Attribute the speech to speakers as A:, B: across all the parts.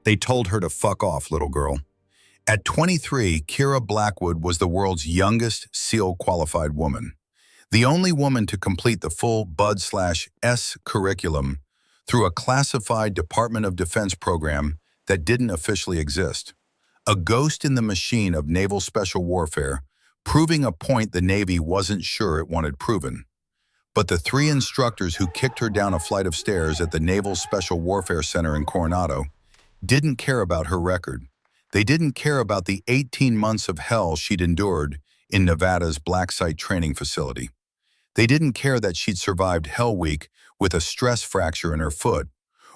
A: They told her to fuck off, little girl. At 23, Kira Blackwood was the world's youngest SEAL-qualified woman, the only woman to complete the full BUD/S curriculum through a classified Department of Defense program that didn't officially exist. A ghost in the machine of naval special warfare, proving a point the Navy wasn't sure it wanted proven. But the 3 instructors who kicked her down a flight of stairs at the Naval Special Warfare Center in Coronado didn't care about her record. They didn't care about the 18 months of hell she'd endured in Nevada's Black Site training facility. They didn't care that she'd survived Hell Week with a stress fracture in her foot,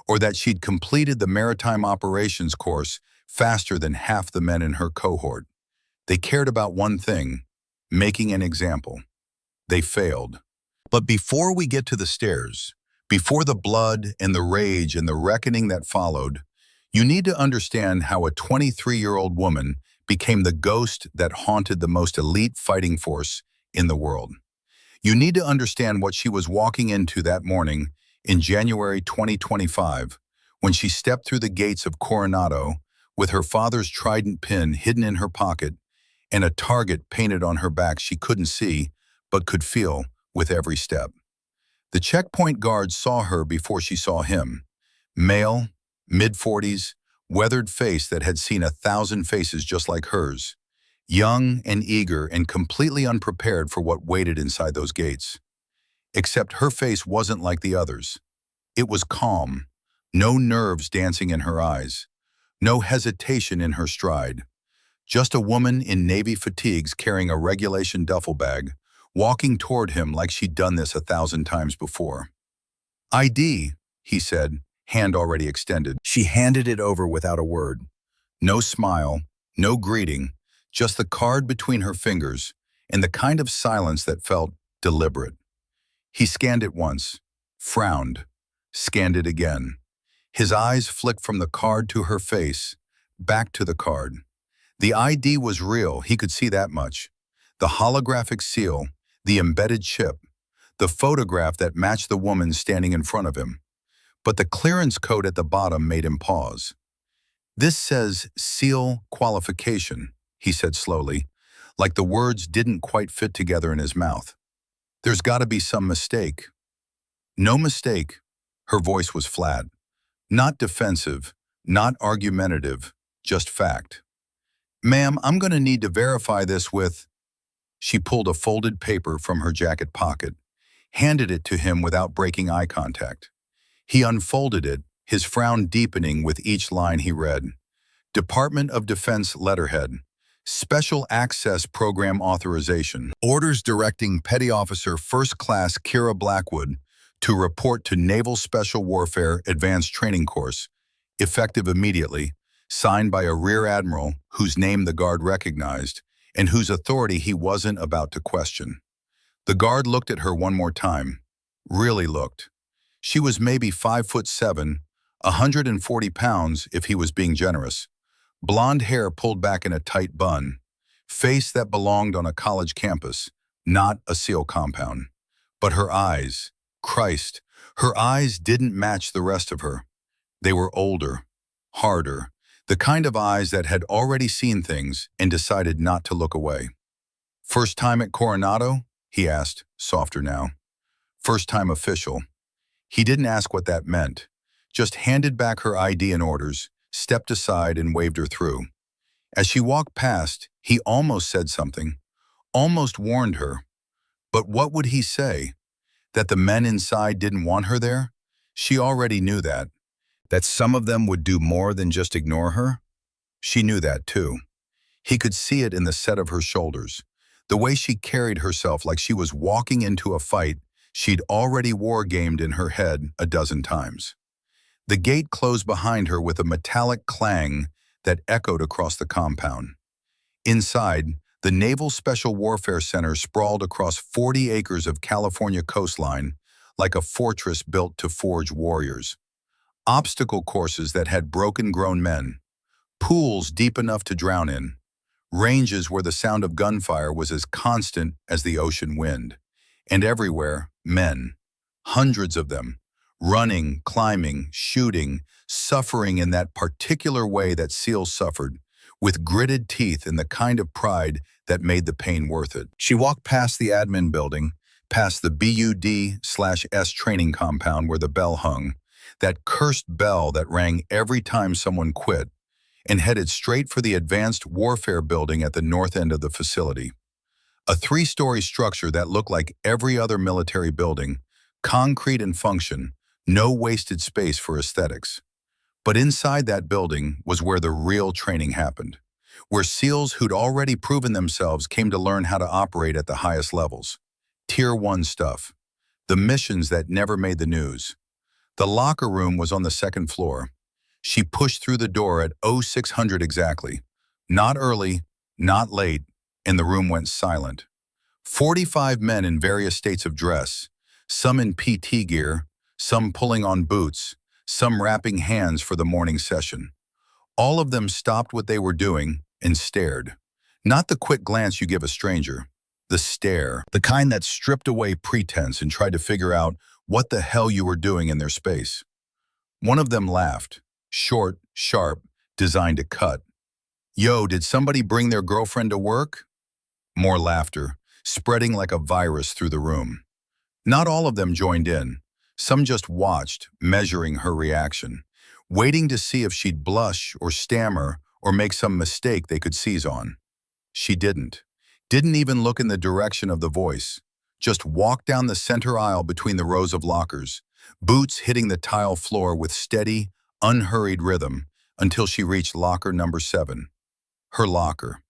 A: or that she'd completed the Maritime Operations course faster than half the men in her cohort. They cared about one thing: making an example. They failed. But before we get to the stairs, before the blood and the rage and the reckoning that followed, you need to understand how a 23-year-old woman became the ghost that haunted the most elite fighting force in the world. You need to understand what she was walking into that morning in January 2025 when she stepped through the gates of Coronado with her father's trident pin hidden in her pocket and a target painted on her back she couldn't see but could feel with every step. The checkpoint guards saw her before she saw him. Male, mid-40s, weathered face that had seen 1,000 faces just like hers. Young and eager and completely unprepared for what waited inside those gates. Except her face wasn't like the others. It was calm, no nerves dancing in her eyes, no hesitation in her stride. Just a woman in Navy fatigues carrying a regulation duffel bag, walking toward him like she'd done this 1,000 times before. "ID," he said, hand already extended. She handed it over without a word. No smile, no greeting, just the card between her fingers and the kind of silence that felt deliberate. He scanned it once, frowned, scanned it again. His eyes flicked from the card to her face, back to the card. The ID was real, he could see that much. The holographic seal, the embedded chip, the photograph that matched the woman standing in front of him. But the clearance code at the bottom made him pause. "This says SEAL qualification," he said slowly, like the words didn't quite fit together in his mouth. "There's got to be some mistake." "No mistake." Her voice was flat. Not defensive, not argumentative, just fact. "Ma'am, I'm going to need to verify this with..." She pulled a folded paper from her jacket pocket, handed it to him without breaking eye contact. He unfolded it, his frown deepening with each line he read. Department of Defense letterhead. Special Access Program Authorization. Orders directing Petty Officer First Class Kira Blackwood to report to Naval Special Warfare Advanced Training Course, effective immediately, signed by a Rear Admiral whose name the guard recognized and whose authority he wasn't about to question. The guard looked at her one more time. Really looked. She was maybe 5'7", 140 pounds if he was being generous. Blonde hair pulled back in a tight bun. Face that belonged on a college campus, not a SEAL compound. But her eyes, Christ, her eyes didn't match the rest of her. They were older, harder, the kind of eyes that had already seen things and decided not to look away. "First time at Coronado?" he asked, softer now. "First time official." He didn't ask what that meant, just handed back her ID and orders, stepped aside and waved her through. As she walked past, he almost said something, almost warned her. But what would he say? That the men inside didn't want her there? She already knew that. That some of them would do more than just ignore her? She knew that too. He could see it in the set of her shoulders, the way she carried herself like she was walking into a fight she'd already war-gamed in her head a dozen times. The gate closed behind her with a metallic clang that echoed across the compound. Inside, the Naval Special Warfare Center sprawled across 40 acres of California coastline like a fortress built to forge warriors. Obstacle courses that had broken grown men, pools deep enough to drown in, ranges where the sound of gunfire was as constant as the ocean wind. And everywhere, men, hundreds of them, running, climbing, shooting, suffering in that particular way that SEALs suffered, with gritted teeth and the kind of pride that made the pain worth it. She walked past the admin building, past the BUD/S training compound where the bell hung, that cursed bell that rang every time someone quit, and headed straight for the advanced warfare building at the north end of the facility. A three-story structure that looked like every other military building, concrete and function, no wasted space for aesthetics. But inside that building was where the real training happened, where SEALs who'd already proven themselves came to learn how to operate at the highest levels. Tier 1 stuff. The missions that never made the news. The locker room was on the second floor. She pushed through the door at 0600 exactly. Not early, not late, and the room went silent. 45 men in various states of dress, some in PT gear, some pulling on boots, some wrapping hands for the morning session. All of them stopped what they were doing and stared. Not the quick glance you give a stranger, the stare, the kind that stripped away pretense and tried to figure out what the hell you were doing in their space. One of them laughed, short, sharp, designed to cut. Yo, did somebody bring their girlfriend to work? More laughter, spreading like a virus through the room. Not all of them joined in. Some just watched, measuring her reaction, waiting to see if she'd blush or stammer or make some mistake they could seize on. She didn't even look in the direction of the voice, just walked down the center aisle between the rows of lockers, boots hitting the tile floor with steady, unhurried rhythm until she reached locker number 7. Her locker.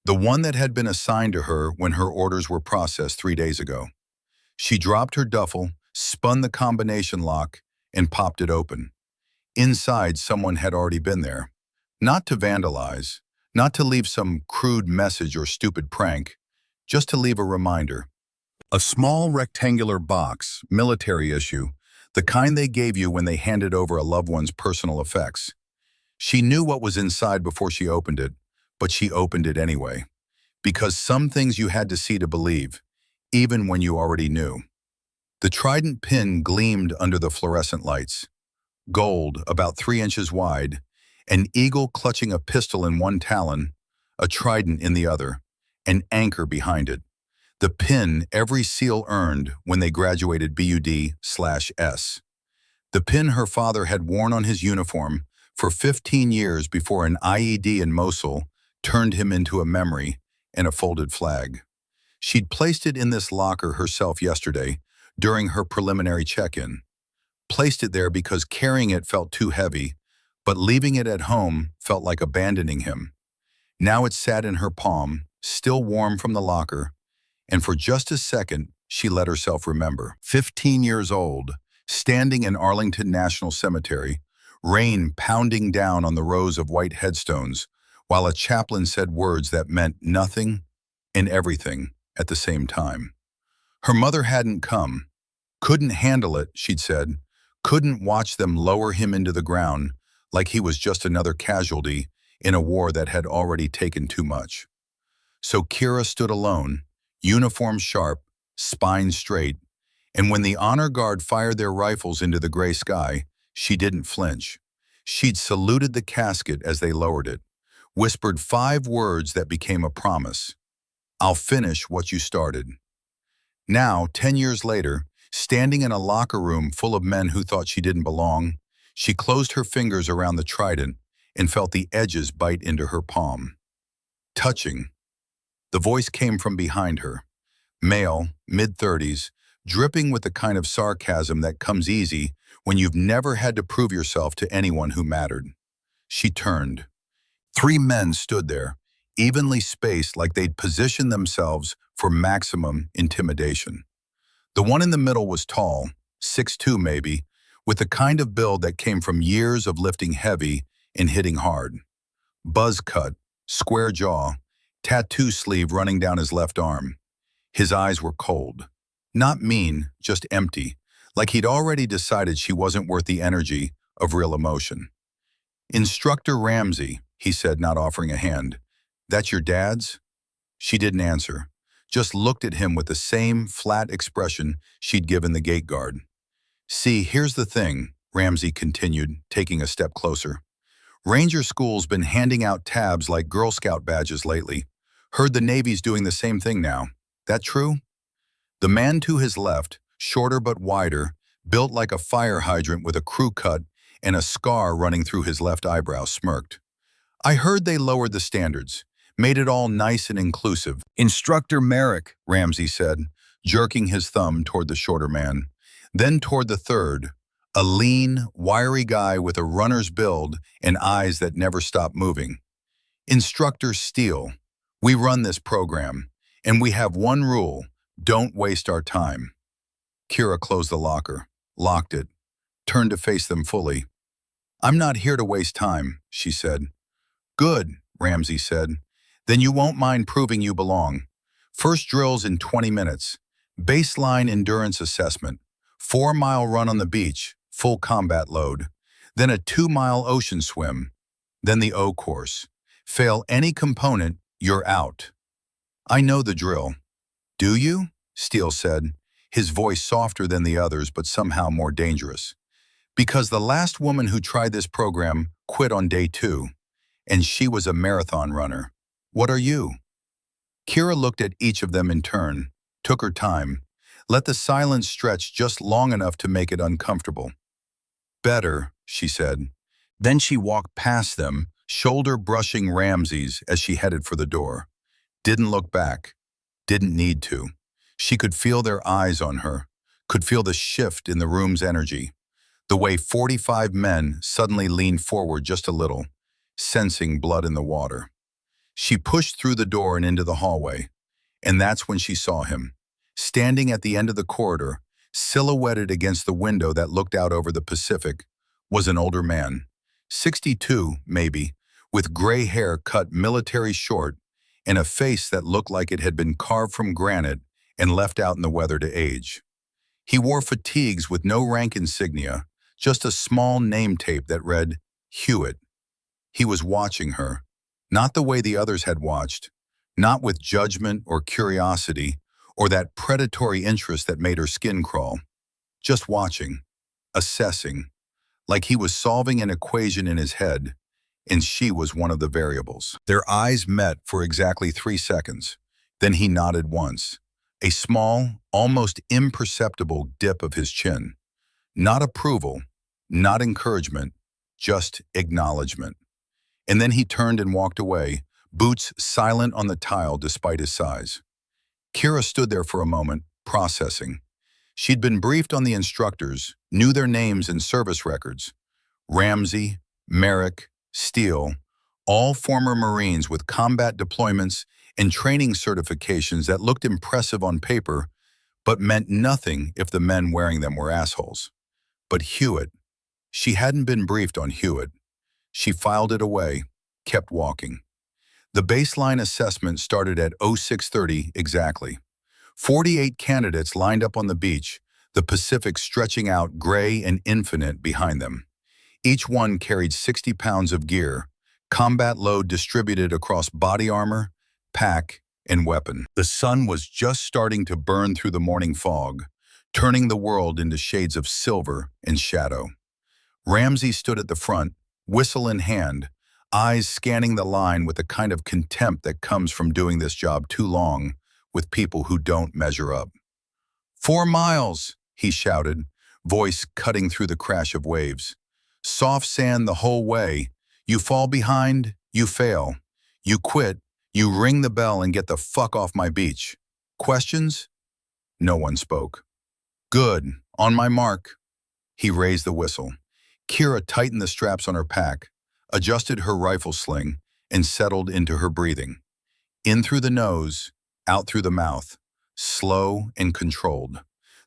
A: The one that had been assigned to her when her orders were processed 3 days ago. She dropped her duffel, spun the combination lock, and popped it open. Inside, someone had already been there. Not to vandalize, not to leave some crude message or stupid prank, just to leave a reminder. A small rectangular box, military issue, the kind they gave you when they handed over a loved one's personal effects. She knew what was inside before she opened it, but she opened it anyway. Because some things you had to see to believe, even when you already knew. The trident pin gleamed under the fluorescent lights. Gold, about 3 inches wide, an eagle clutching a pistol in one talon, a trident in the other, an anchor behind it. The pin every SEAL earned when they graduated BUD/S. The pin her father had worn on his uniform for 15 years before an IED in Mosul turned him into a memory and a folded flag. She'd placed it in this locker herself yesterday during her preliminary check-in. Placed it there because carrying it felt too heavy, but leaving it at home felt like abandoning him. Now it sat in her palm, still warm from the locker, and for just a second, she let herself remember. 15 years old, standing in Arlington National Cemetery, rain pounding down on the rows of white headstones, while a chaplain said words that meant nothing and everything at the same time. Her mother hadn't come. Couldn't handle it, she'd said. Couldn't watch them lower him into the ground like he was just another casualty in a war that had already taken too much. So Kira stood alone, uniform sharp, spine straight, and when the honor guard fired their rifles into the gray sky, she didn't flinch. She'd saluted the casket as they lowered it, whispered 5 words that became a promise. I'll finish what you started. Now, 10 years later, standing in a locker room full of men who thought she didn't belong, she closed her fingers around the trident and felt the edges bite into her palm. Touching. The voice came from behind her. Male, mid-30s, dripping with the kind of sarcasm that comes easy when you've never had to prove yourself to anyone who mattered. She turned. 3 men stood there, evenly spaced like they'd positioned themselves for maximum intimidation. The one in the middle was tall, 6'2" maybe, with the kind of build that came from years of lifting heavy and hitting hard. Buzz cut, square jaw, tattoo sleeve running down his left arm. His eyes were cold. Not mean, just empty, like he'd already decided she wasn't worth the energy of real emotion. Instructor Ramsey, he said, not offering a hand. That's your dad's? She didn't answer, just looked at him with the same flat expression she'd given the gate guard. See, here's the thing, Ramsey continued, taking a step closer. Ranger School's been handing out tabs like Girl Scout badges lately. Heard the Navy's doing the same thing now. That true? The man to his left, shorter but wider, built like a fire hydrant with a crew cut and a scar running through his left eyebrow, smirked. I heard they lowered the standards, made it all nice and inclusive. Instructor Merrick, Ramsey said, jerking his thumb toward the shorter man. Then toward the third, a lean, wiry guy with a runner's build and eyes that never stopped moving. Instructor Steele, we run this program, and we have one rule: don't waste our time. Kira closed the locker, locked it, turned to face them fully. I'm not here to waste time, she said. Good, Ramsey said. Then you won't mind proving you belong. First drill's in 20 minutes. Baseline endurance assessment. 4-mile run on the beach, full combat load. Then a 2-mile ocean swim. Then the O course. Fail any component, you're out. I know the drill. Do you? Steele said, his voice softer than the others but somehow more dangerous. Because the last woman who tried this program quit on day 2, and she was a marathon runner. What are you? Kira looked at each of them in turn, took her time, let the silence stretch just long enough to make it uncomfortable. Better, she said. Then she walked past them, shoulder brushing Ramsey's as she headed for the door. Didn't look back. Didn't need to. She could feel their eyes on her, could feel the shift in the room's energy, the way 45 men suddenly leaned forward just a little, sensing blood in the water. She pushed through the door and into the hallway, and that's when she saw him, standing at the end of the corridor, silhouetted against the window that looked out over the Pacific, was an older man, 62 maybe, with gray hair cut military short and a face that looked like it had been carved from granite and left out in the weather to age. He wore fatigues with no rank insignia, just a small name tape that read, Hewitt. He was watching her, not the way the others had watched, not with judgment or curiosity or that predatory interest that made her skin crawl. Just watching, assessing, like he was solving an equation in his head, and she was one of the variables. Their eyes met for exactly 3 seconds. Then he nodded once, a small, almost imperceptible dip of his chin. Not approval, not encouragement, just acknowledgement. And then he turned and walked away, boots silent on the tile despite his size. Kira stood there for a moment, processing. She'd been briefed on the instructors, knew their names and service records. Ramsey, Merrick, Steele, all former Marines with combat deployments and training certifications that looked impressive on paper, but meant nothing if the men wearing them were assholes. But Hewitt, she hadn't been briefed on Hewitt. She filed it away, kept walking. The baseline assessment started at 0630 exactly. 48 candidates lined up on the beach, the Pacific stretching out gray and infinite behind them. Each one carried 60 pounds of gear, combat load distributed across body armor, pack, and weapon. The sun was just starting to burn through the morning fog, turning the world into shades of silver and shadow. Ramsey stood at the front, whistle in hand, eyes scanning the line with the kind of contempt that comes from doing this job too long with people who don't measure up. 4 miles, he shouted, voice cutting through the crash of waves. Soft sand the whole way. You fall behind, you fail. You quit, you ring the bell and get the fuck off my beach. Questions? No one spoke. Good, on my mark. He raised the whistle. Kira tightened the straps on her pack, adjusted her rifle sling, and settled into her breathing. In through the nose, out through the mouth, slow and controlled.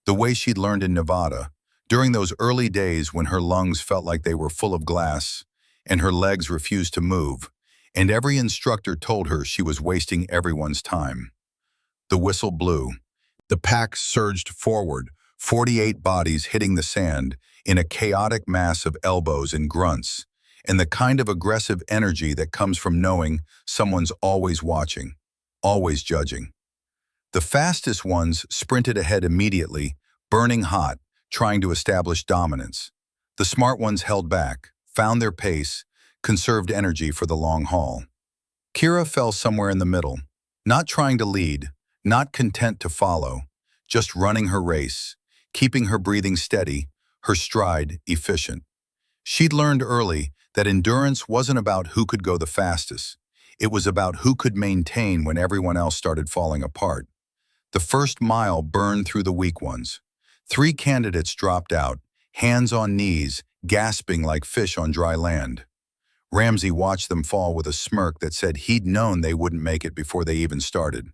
A: The way she'd learned in Nevada, during those early days when her lungs felt like they were full of glass and her legs refused to move, and every instructor told her she was wasting everyone's time. The whistle blew. The pack surged forward, 48 bodies hitting the sand in a chaotic mass of elbows and grunts, and the kind of aggressive energy that comes from knowing someone's always watching, always judging. The fastest ones sprinted ahead immediately, burning hot, trying to establish dominance. The smart ones held back, found their pace, conserved energy for the long haul. Kira fell somewhere in the middle, not trying to lead, not content to follow, just running her race, keeping her breathing steady, her stride efficient. She'd learned early that endurance wasn't about who could go the fastest. It was about who could maintain when everyone else started falling apart. The first mile burned through the weak ones. 3 candidates dropped out, hands on knees, gasping like fish on dry land. Ramsey watched them fall with a smirk that said he'd known they wouldn't make it before they even started.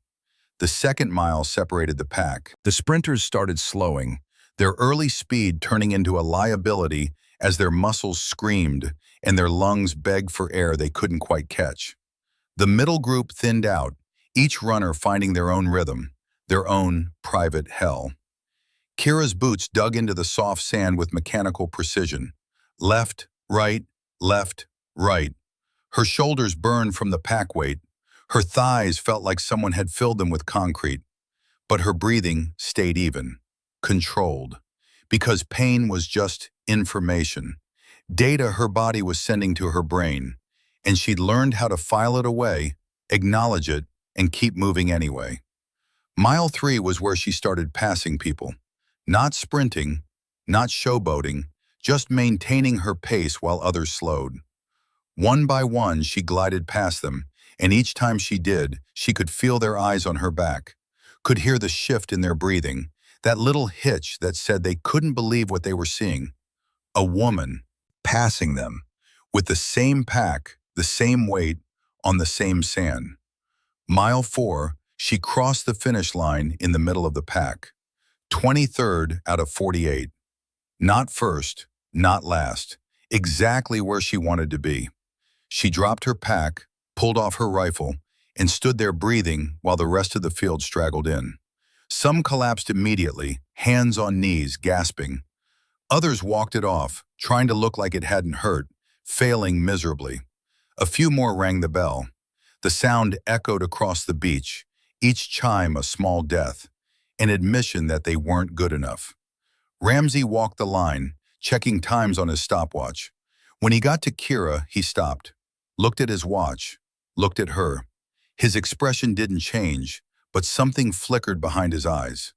A: The second mile separated the pack. The sprinters started slowing, their early speed turning into a liability as their muscles screamed and their lungs begged for air they couldn't quite catch. The middle group thinned out, each runner finding their own rhythm, their own private hell. Kira's boots dug into the soft sand with mechanical precision. Left, right, left, right. Her shoulders burned from the pack weight. Her thighs felt like someone had filled them with concrete. But her breathing stayed even, controlled, because pain was just information, data her body was sending to her brain, and she'd learned how to file it away, acknowledge it, and keep moving anyway. Mile 3 was where she started passing people. Not sprinting, not showboating, just maintaining her pace while others slowed. One by one, she glided past them, and each time she did, she could feel their eyes on her back, could hear the shift in their breathing, that little hitch that said they couldn't believe what they were seeing. A woman passing them, with the same pack, the same weight, on the same sand. Mile 4, she crossed the finish line in the middle of the pack. 23rd out of 48. Not first, not last, exactly where she wanted to be. She dropped her pack, pulled off her rifle, and stood there breathing while the rest of the field straggled in. Some collapsed immediately, hands on knees, gasping. Others walked it off, trying to look like it hadn't hurt, failing miserably. A few more rang the bell. The sound echoed across the beach, each chime a small death, an admission that they weren't good enough. Ramsey walked the line, checking times on his stopwatch. When he got to Kira, he stopped, looked at his watch, looked at her. His expression didn't change, but something flickered behind his eyes.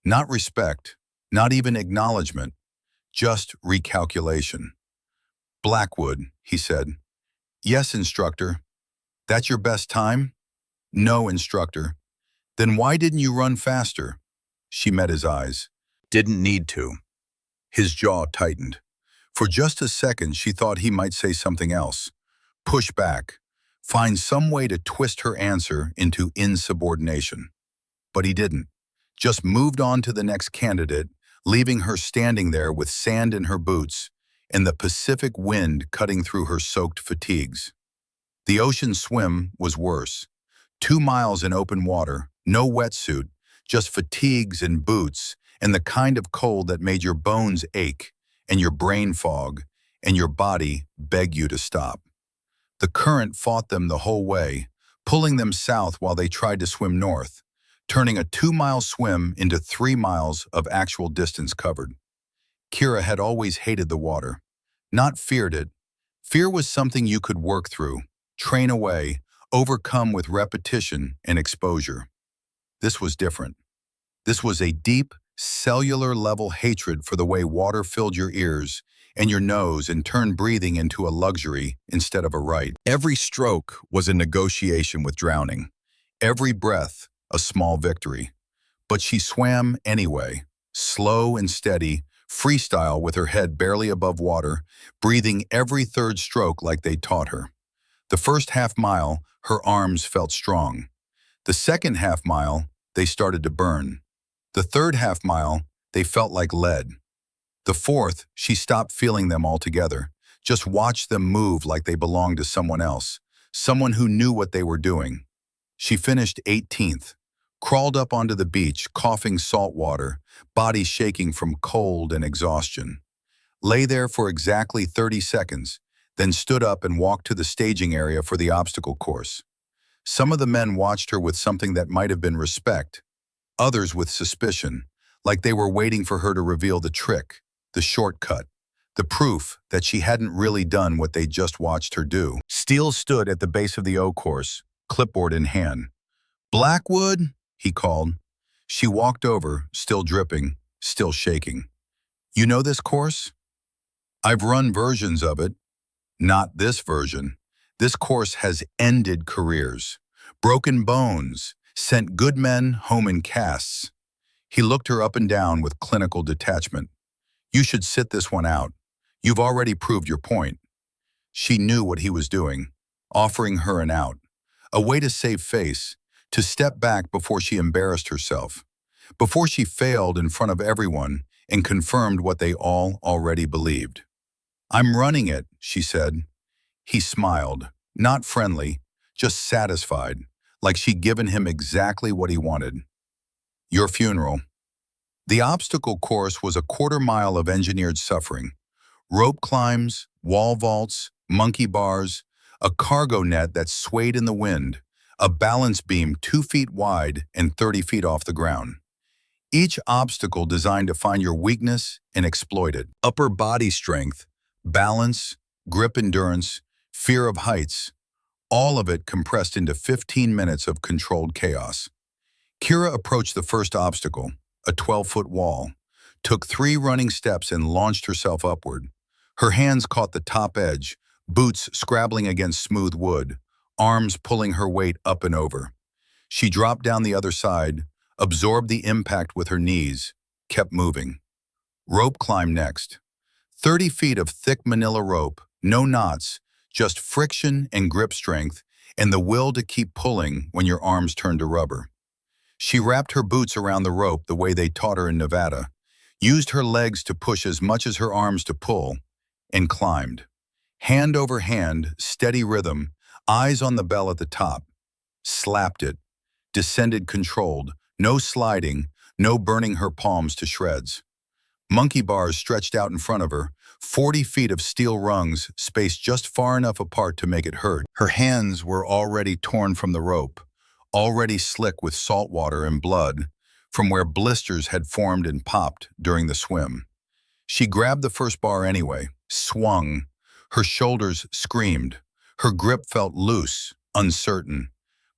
A: Not respect, not even acknowledgement, just recalculation. "Blackwood," he said. "Yes, instructor." "That's your best time?" "No, instructor." "Then why didn't you run faster?" She met his eyes. "Didn't need to." His jaw tightened. For just a second, she thought he might say something else. Push back. Find some way to twist her answer into insubordination. But he didn't. Just moved on to the next candidate, leaving her standing there with sand in her boots and the Pacific wind cutting through her soaked fatigues. The ocean swim was worse. 2 miles in open water, no wetsuit, just fatigues and boots, and the kind of cold that made your bones ache, and your brain fog, and your body beg you to stop. The current fought them the whole way, pulling them south while they tried to swim north, turning a 2-mile swim into 3 miles of actual distance covered. Kira had always hated the water, not feared it. Fear was something you could work through, train away, overcome with repetition and exposure. This was different. This was a deep, cellular-level hatred for the way water filled your ears and your nose and turned breathing into a luxury instead of a right. Every stroke was a negotiation with drowning. Every breath, a small victory. But she swam anyway, slow and steady, freestyle with her head barely above water, breathing every third stroke like they'd taught her. The first half mile, her arms felt strong. The second half mile, they started to burn. The third half mile, they felt like lead. The fourth, she stopped feeling them altogether, just watched them move like they belonged to someone else, someone who knew what they were doing. She finished 18th, crawled up onto the beach, coughing salt water, body shaking from cold and exhaustion. Lay there for exactly 30 seconds, then stood up and walked to the staging area for the obstacle course. Some of the men watched her with something that might have been respect, others with suspicion, like they were waiting for her to reveal the trick, the shortcut, the proof that she hadn't really done what they just watched her do. Steele stood at the base of the O course, clipboard in hand. "Blackwood?" he called. She walked over, still dripping, still shaking. "You know this course?" "I've run versions of it." "Not this version. This course has ended careers, broken bones, sent good men home in casts." He looked her up and down with clinical detachment. "You should sit this one out. You've already proved your point." She knew what he was doing, offering her an out, a way to save face, to step back before she embarrassed herself, before she failed in front of everyone and confirmed what they all already believed. "I'm running it," she said. He smiled, not friendly, just satisfied, like she'd given him exactly what he wanted. "Your funeral." The obstacle course was a quarter-mile of engineered suffering. Rope climbs, wall vaults, monkey bars, a cargo net that swayed in the wind, a balance beam 2 feet wide and 30 feet off the ground. Each obstacle designed to find your weakness and exploit it. Upper body strength, balance, grip endurance, fear of heights, all of it compressed into 15 minutes of controlled chaos. Kira approached the first obstacle, a 12-foot wall, took 3 running steps and launched herself upward. Her hands caught the top edge, boots scrabbling against smooth wood, arms pulling her weight up and over. She dropped down the other side, absorbed the impact with her knees, kept moving. Rope climb next. 30 feet of thick manila rope, no knots, just friction and grip strength, and the will to keep pulling when your arms turn to rubber. She wrapped her boots around the rope the way they taught her in Nevada, used her legs to push as much as her arms to pull, and climbed. Hand over hand, steady rhythm, eyes on the bell at the top. Slapped it. Descended controlled, no sliding, no burning her palms to shreds. Monkey bars stretched out in front of her, 40 feet of steel rungs spaced just far enough apart to make it hurt. Her hands were already torn from the rope, already slick with salt water and blood, from where blisters had formed and popped during the swim. She grabbed the first bar anyway, swung. Her shoulders screamed. Her grip felt loose, uncertain.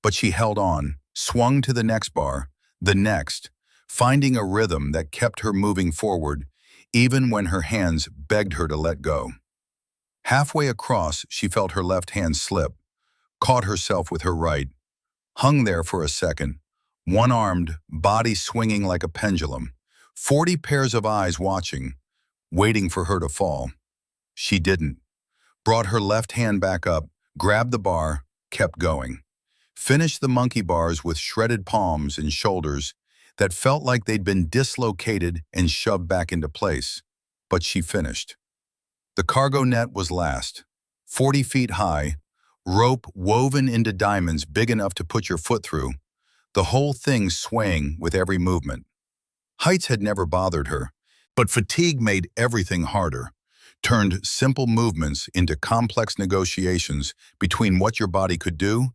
A: But she held on, swung to the next bar, the next, finding a rhythm that kept her moving forward, even when her hands begged her to let go. Halfway across, she felt her left hand slip, caught herself with her right, hung there for a second, one-armed, body swinging like a pendulum, 40 pairs of eyes watching, waiting for her to fall. She didn't. Brought her left hand back up, grabbed the bar, kept going. Finished the monkey bars with shredded palms and shoulders that felt like they'd been dislocated and shoved back into place. But she finished. The cargo net was last, 40 feet high, rope woven into diamonds big enough to put your foot through, the whole thing swaying with every movement. Heights had never bothered her, but fatigue made everything harder, turned simple movements into complex negotiations between what your body could do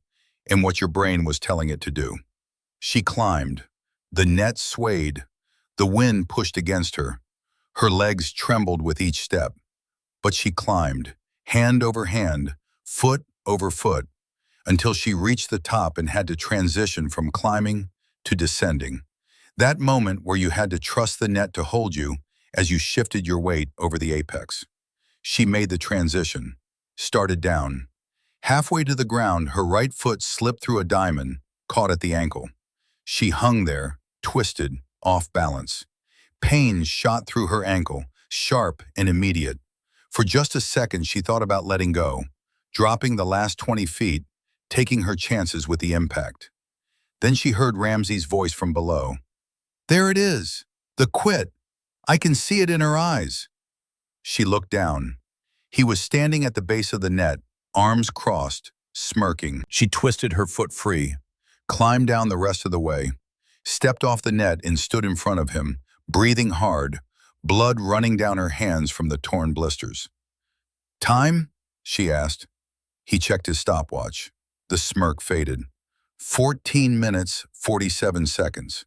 A: and what your brain was telling it to do. She climbed. The net swayed. The wind pushed against her. Her legs trembled with each step. But she climbed, hand over hand, foot over foot, until she reached the top and had to transition from climbing to descending. That moment where you had to trust the net to hold you as you shifted your weight over the apex. She made the transition, started down. Halfway to the ground, her right foot slipped through a diamond, caught at the ankle. She hung there, twisted, off balance. Pain shot through her ankle, sharp and immediate. For just a second, she thought about letting go, dropping the last 20 feet, taking her chances with the impact. Then she heard Ramsey's voice from below. "There it is, the quit. I can see it in her eyes." She looked down. He was standing at the base of the net, arms crossed, smirking. She twisted her foot free, climbed down the rest of the way, stepped off the net and stood in front of him, breathing hard, blood running down her hands from the torn blisters. "Time?" she asked. He checked his stopwatch. The smirk faded. 14 minutes, 47 seconds.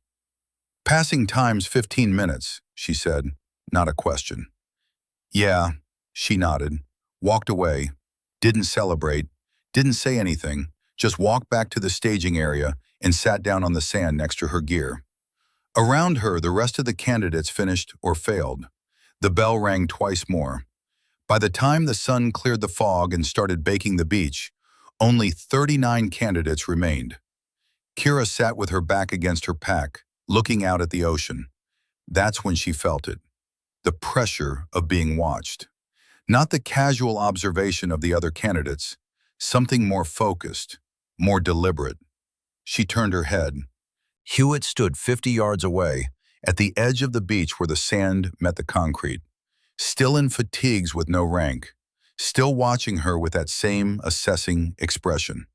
A: Passing time's 15 minutes, she said, not a question. Yeah, she nodded, walked away, didn't celebrate, didn't say anything, just walked back to the staging area and sat down on the sand next to her gear. Around her, the rest of the candidates finished or failed. The bell rang twice more. By the time the sun cleared the fog and started baking the beach, only 39 candidates remained. Kira sat with her back against her pack, looking out at the ocean. That's when she felt it. The pressure of being watched. Not the casual observation of the other candidates, something more focused, more deliberate. She turned her head. Hewitt stood 50 yards away, at the edge of the beach where the sand met the concrete, still in fatigues with no rank, still watching her with that same assessing expression.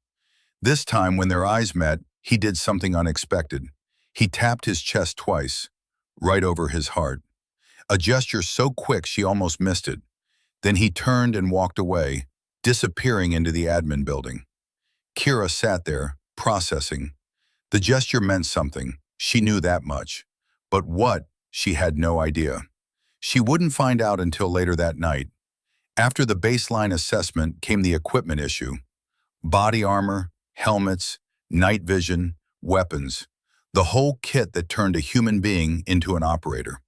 A: This time, when their eyes met, he did something unexpected. He tapped his chest twice, right over his heart. A gesture so quick she almost missed it. Then he turned and walked away, disappearing into the admin building. Kira sat there, processing. The gesture meant something. She knew that much. But what, she had no idea. She wouldn't find out until later that night. After the baseline assessment came the equipment issue. Body armor, helmets, night vision, weapons. The whole kit that turned a human being into an operator.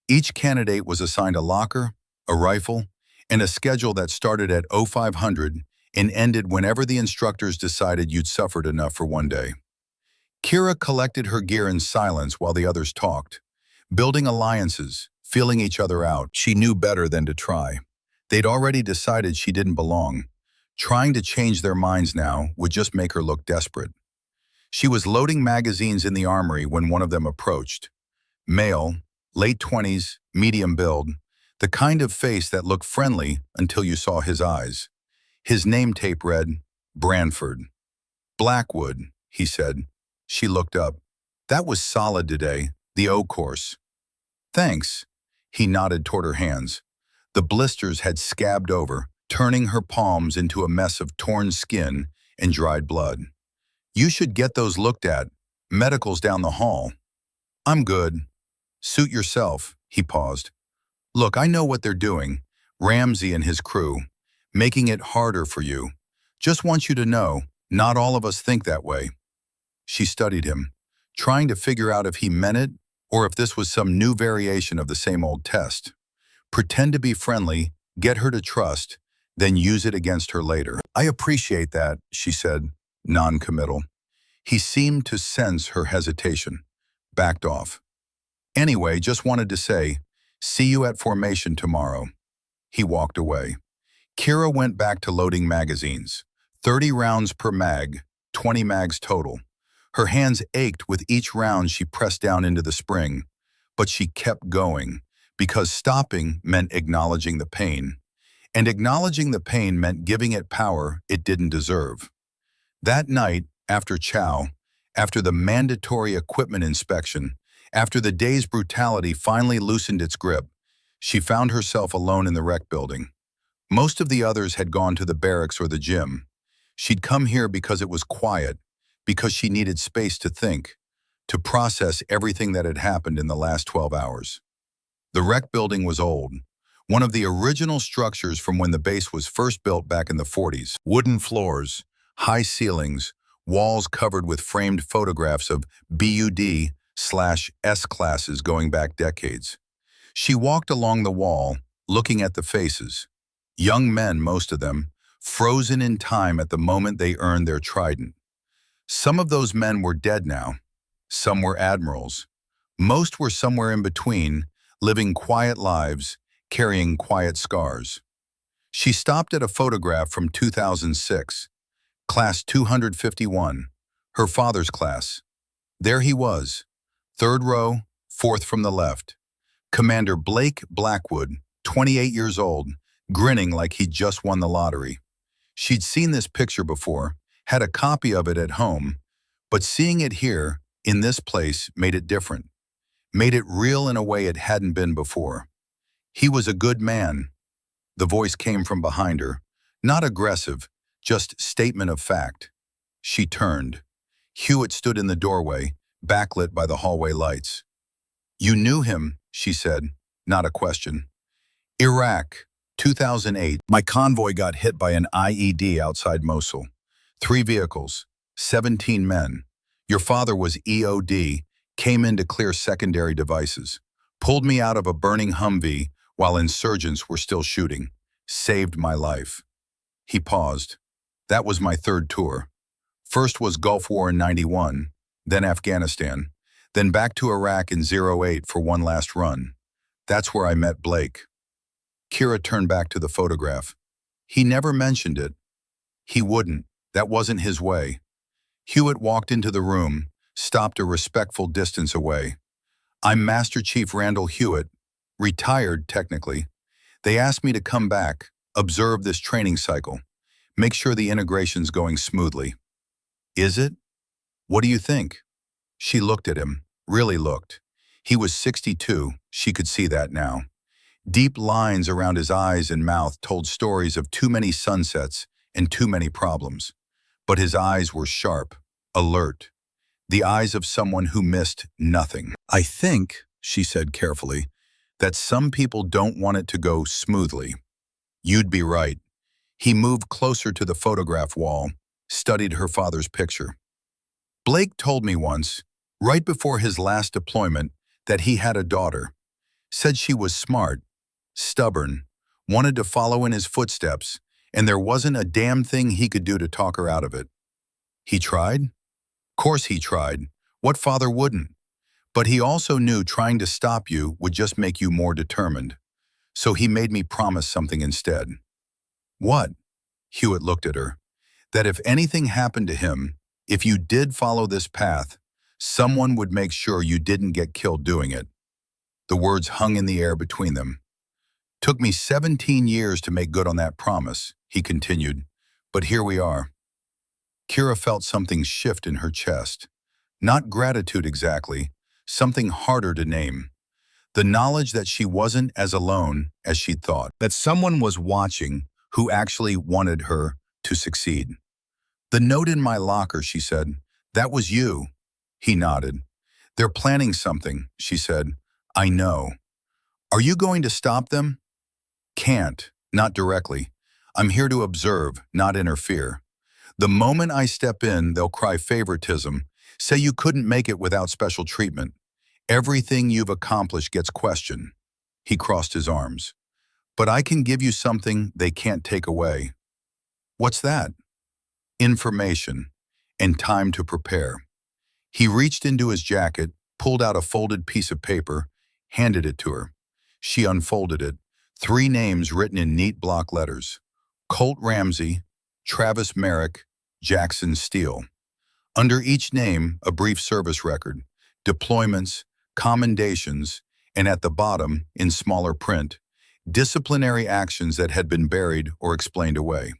A: Each candidate was assigned a locker, a rifle, and a schedule that started at 0500 and ended whenever the instructors decided you'd suffered enough for one day. Kira collected her gear in silence while the others talked, building alliances, feeling each other out. She knew better than to try. They'd already decided she didn't belong. Trying to change their minds now would just make her look desperate. She was loading magazines in the armory when one of them approached. Male, late 20s, medium build, the kind of face that looked friendly until you saw his eyes. His name tape read, Branford. Blackwood, he said. She looked up. That was solid today, the O course. Thanks. He nodded toward her hands. The blisters had scabbed over, turning her palms into a mess of torn skin and dried blood. You should get those looked at. Medical's down the hall. I'm good. Suit yourself, he paused. Look, I know what they're doing, Ramsey and his crew, making it harder for you. Just want you to know, not all of us think that way. She studied him, trying to figure out if he meant it or if this was some new variation of the same old test. Pretend to be friendly, get her to trust, then use it against her later. I appreciate that, she said, non-committal. He seemed to sense her hesitation, backed off. Anyway, just wanted to say, see you at formation tomorrow. He walked away. Kira went back to loading magazines. 30 rounds per mag, 20 mags total. Her hands ached with each round she pressed down into the spring, but she kept going, because stopping meant acknowledging the pain. And acknowledging the pain meant giving it power it didn't deserve. That night, after chow, after the mandatory equipment inspection, after the day's brutality finally loosened its grip, she found herself alone in the rec building. Most of the others had gone to the barracks or the gym. She'd come here because it was quiet, because she needed space to think, to process everything that had happened in the last 12 hours. The rec building was old, one of the original structures from when the base was first built back in the 40s. Wooden floors, high ceilings, walls covered with framed photographs of BUD/S classes going back decades. She walked along the wall, looking at the faces. Young men, most of them, frozen in time at the moment they earned their trident. Some of those men were dead now. Some were admirals. Most were somewhere in between, living quiet lives, carrying quiet scars. She stopped at a photograph from 2006, Class 251, her father's class. There he was, third row, fourth from the left. Commander Blake Blackwood, 28 years old, grinning like he'd just won the lottery. She'd seen this picture before, had a copy of it at home, but seeing it here, in this place, made it different. Made it real in a way it hadn't been before. He was a good man. The voice came from behind her, not aggressive, just statement of fact. She turned. Hewitt stood in the doorway, backlit by the hallway lights. You knew him, she said, not a question. Iraq, 2008. My convoy got hit by an IED outside Mosul. 3 vehicles, 17 men. Your father was EOD, came in to clear secondary devices. Pulled me out of a burning Humvee while insurgents were still shooting. Saved my life. He paused. That was my 3rd tour. First was Gulf War in 91, then Afghanistan, then back to Iraq in 08 for one last run. That's where I met Blake. Kira turned back to the photograph. He never mentioned it. He wouldn't. That wasn't his way. Hewitt walked into the room, stopped a respectful distance away. I'm Master Chief Randall Hewitt, retired technically. They asked me to come back, observe this training cycle, make sure the integration's going smoothly. Is it? What do you think? She looked at him, really looked. He was 62, she could see that now. Deep lines around his eyes and mouth told stories of too many sunsets and too many problems. But his eyes were sharp, alert, the eyes of someone who missed nothing. I think, she said carefully, that some people don't want it to go smoothly. You'd be right. He moved closer to the photograph wall, studied her father's picture. Blake told me once, right before his last deployment, that he had a daughter. Said she was smart, stubborn, wanted to follow in his footsteps, and there wasn't a damn thing he could do to talk her out of it. He tried? Course he tried. What father wouldn't? But he also knew trying to stop you would just make you more determined. So he made me promise something instead. What? Hewitt looked at her. That if anything happened to him, if you did follow this path, someone would make sure you didn't get killed doing it. The words hung in the air between them. Took me 17 years to make good on that promise, he continued, but here we are. Kira felt something shift in her chest. Not gratitude exactly, something harder to name. The knowledge that she wasn't as alone as she'd thought, that someone was watching who actually wanted her to succeed. The note in my locker, she said, that was you. He nodded. They're planning something, she said. I know. Are you going to stop them? Can't, not directly. I'm here to observe, not interfere. The moment I step in, they'll cry favoritism, say you couldn't make it without special treatment. Everything you've accomplished gets questioned. He crossed his arms. But I can give you something they can't take away. What's that? Information and time to prepare. He reached into his jacket, pulled out a folded piece of paper, handed it to her. She unfolded it. 3 names written in neat block letters. Colt Ramsey, Travis Merrick, Jackson Steele. Under each name, a brief service record, deployments, commendations, and at the bottom, in smaller print, disciplinary actions that had been buried or explained away.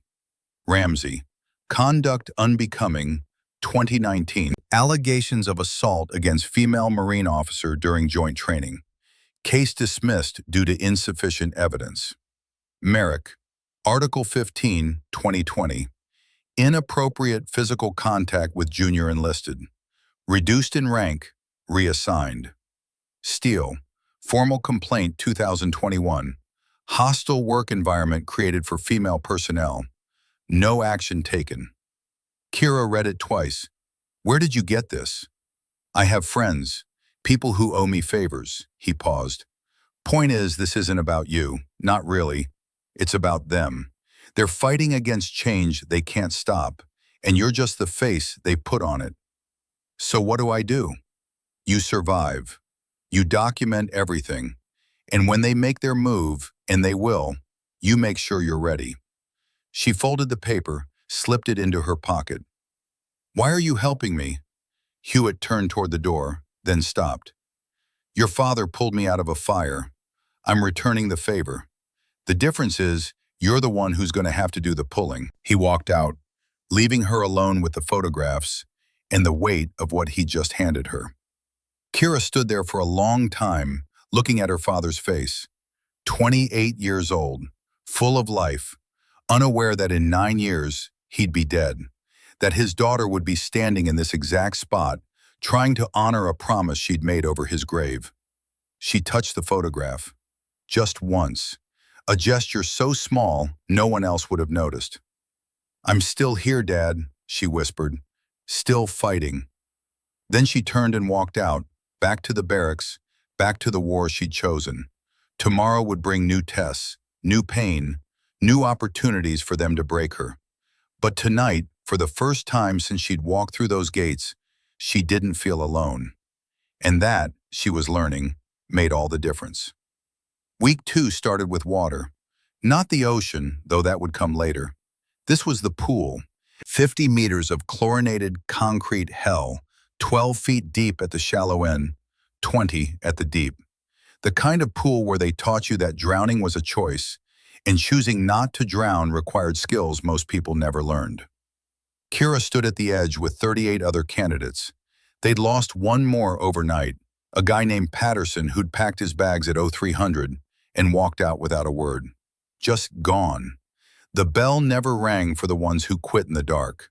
A: Ramsey, conduct unbecoming, 2019. Allegations of assault against female Marine officer during joint training. Case dismissed due to insufficient evidence. Merrick, Article 15, 2020. Inappropriate physical contact with junior enlisted. Reduced in rank, reassigned. Steele, formal complaint 2021. Hostile work environment created for female personnel. No action taken. Kira read it twice. Where did you get this? I have friends, people who owe me favors. He paused. Point is, this isn't about you. Not really. It's about them. They're fighting against change they can't stop, and you're just the face they put on it. So what do? You survive. You document everything. And when they make their move, and they will, you make sure you're ready. She folded the paper, slipped it into her pocket. Why are you helping me? Hewitt turned toward the door, then stopped. Your father pulled me out of a fire. I'm returning the favor. The difference is, you're the one who's going to have to do the pulling. He walked out, leaving her alone with the photographs and the weight of what he just handed her. Kira stood there for a long time, looking at her father's face. 28 years old, full of life, unaware that in 9 years, he'd be dead. That his daughter would be standing in this exact spot, trying to honor a promise she'd made over his grave. She touched the photograph. Just once. A gesture so small, no one else would have noticed. "I'm still here, Dad," she whispered. "Still fighting." Then she turned and walked out, back to the barracks, back to the war she'd chosen. Tomorrow would bring new tests, new pain, new opportunities for them to break her. But tonight, for the first time since she'd walked through those gates, she didn't feel alone. And that, she was learning, made all the difference. Week 2 started with water. Not the ocean, though that would come later. This was the pool. 50 meters of chlorinated concrete hell, 12 feet deep at the shallow end, 20 at the deep. The kind of pool where they taught you that drowning was a choice, and choosing not to drown required skills most people never learned. Kira stood at the edge with 38 other candidates. They'd lost one more overnight, a guy named Patterson who'd packed his bags at 0300 and walked out without a word. Just gone. The bell never rang for the ones who quit in the dark.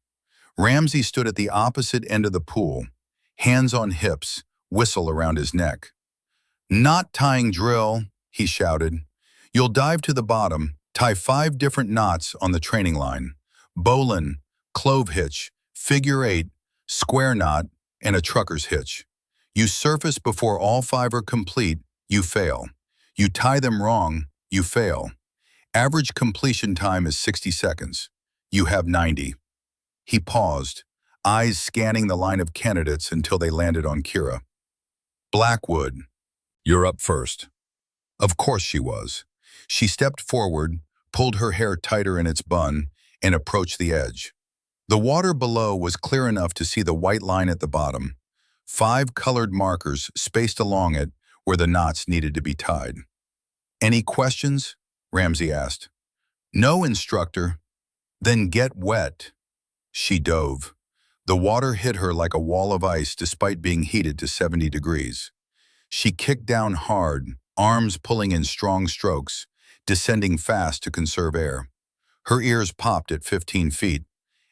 A: Ramsey stood at the opposite end of the pool, hands on hips, whistle around his neck. "Knot tying drill," he shouted. "You'll dive to the bottom, tie 5 different knots on the training line. Bowline, clove hitch, figure 8, square knot, and a trucker's hitch. You surface before all 5 are complete, you fail. You tie them wrong, you fail. Average completion time is 60 seconds. You have 90. He paused, eyes scanning the line of candidates until they landed on Kira. "Blackwood, you're up first." Of course she was. She stepped forward, pulled her hair tighter in its bun, and approached the edge. The water below was clear enough to see the white line at the bottom, 5 colored markers spaced along it where the knots needed to be tied. "Any questions?" Ramsey asked. "No, instructor." "Then get wet." She dove. The water hit her like a wall of ice despite being heated to 70 degrees. She kicked down hard, arms pulling in strong strokes, descending fast to conserve air. Her ears popped at 15 feet.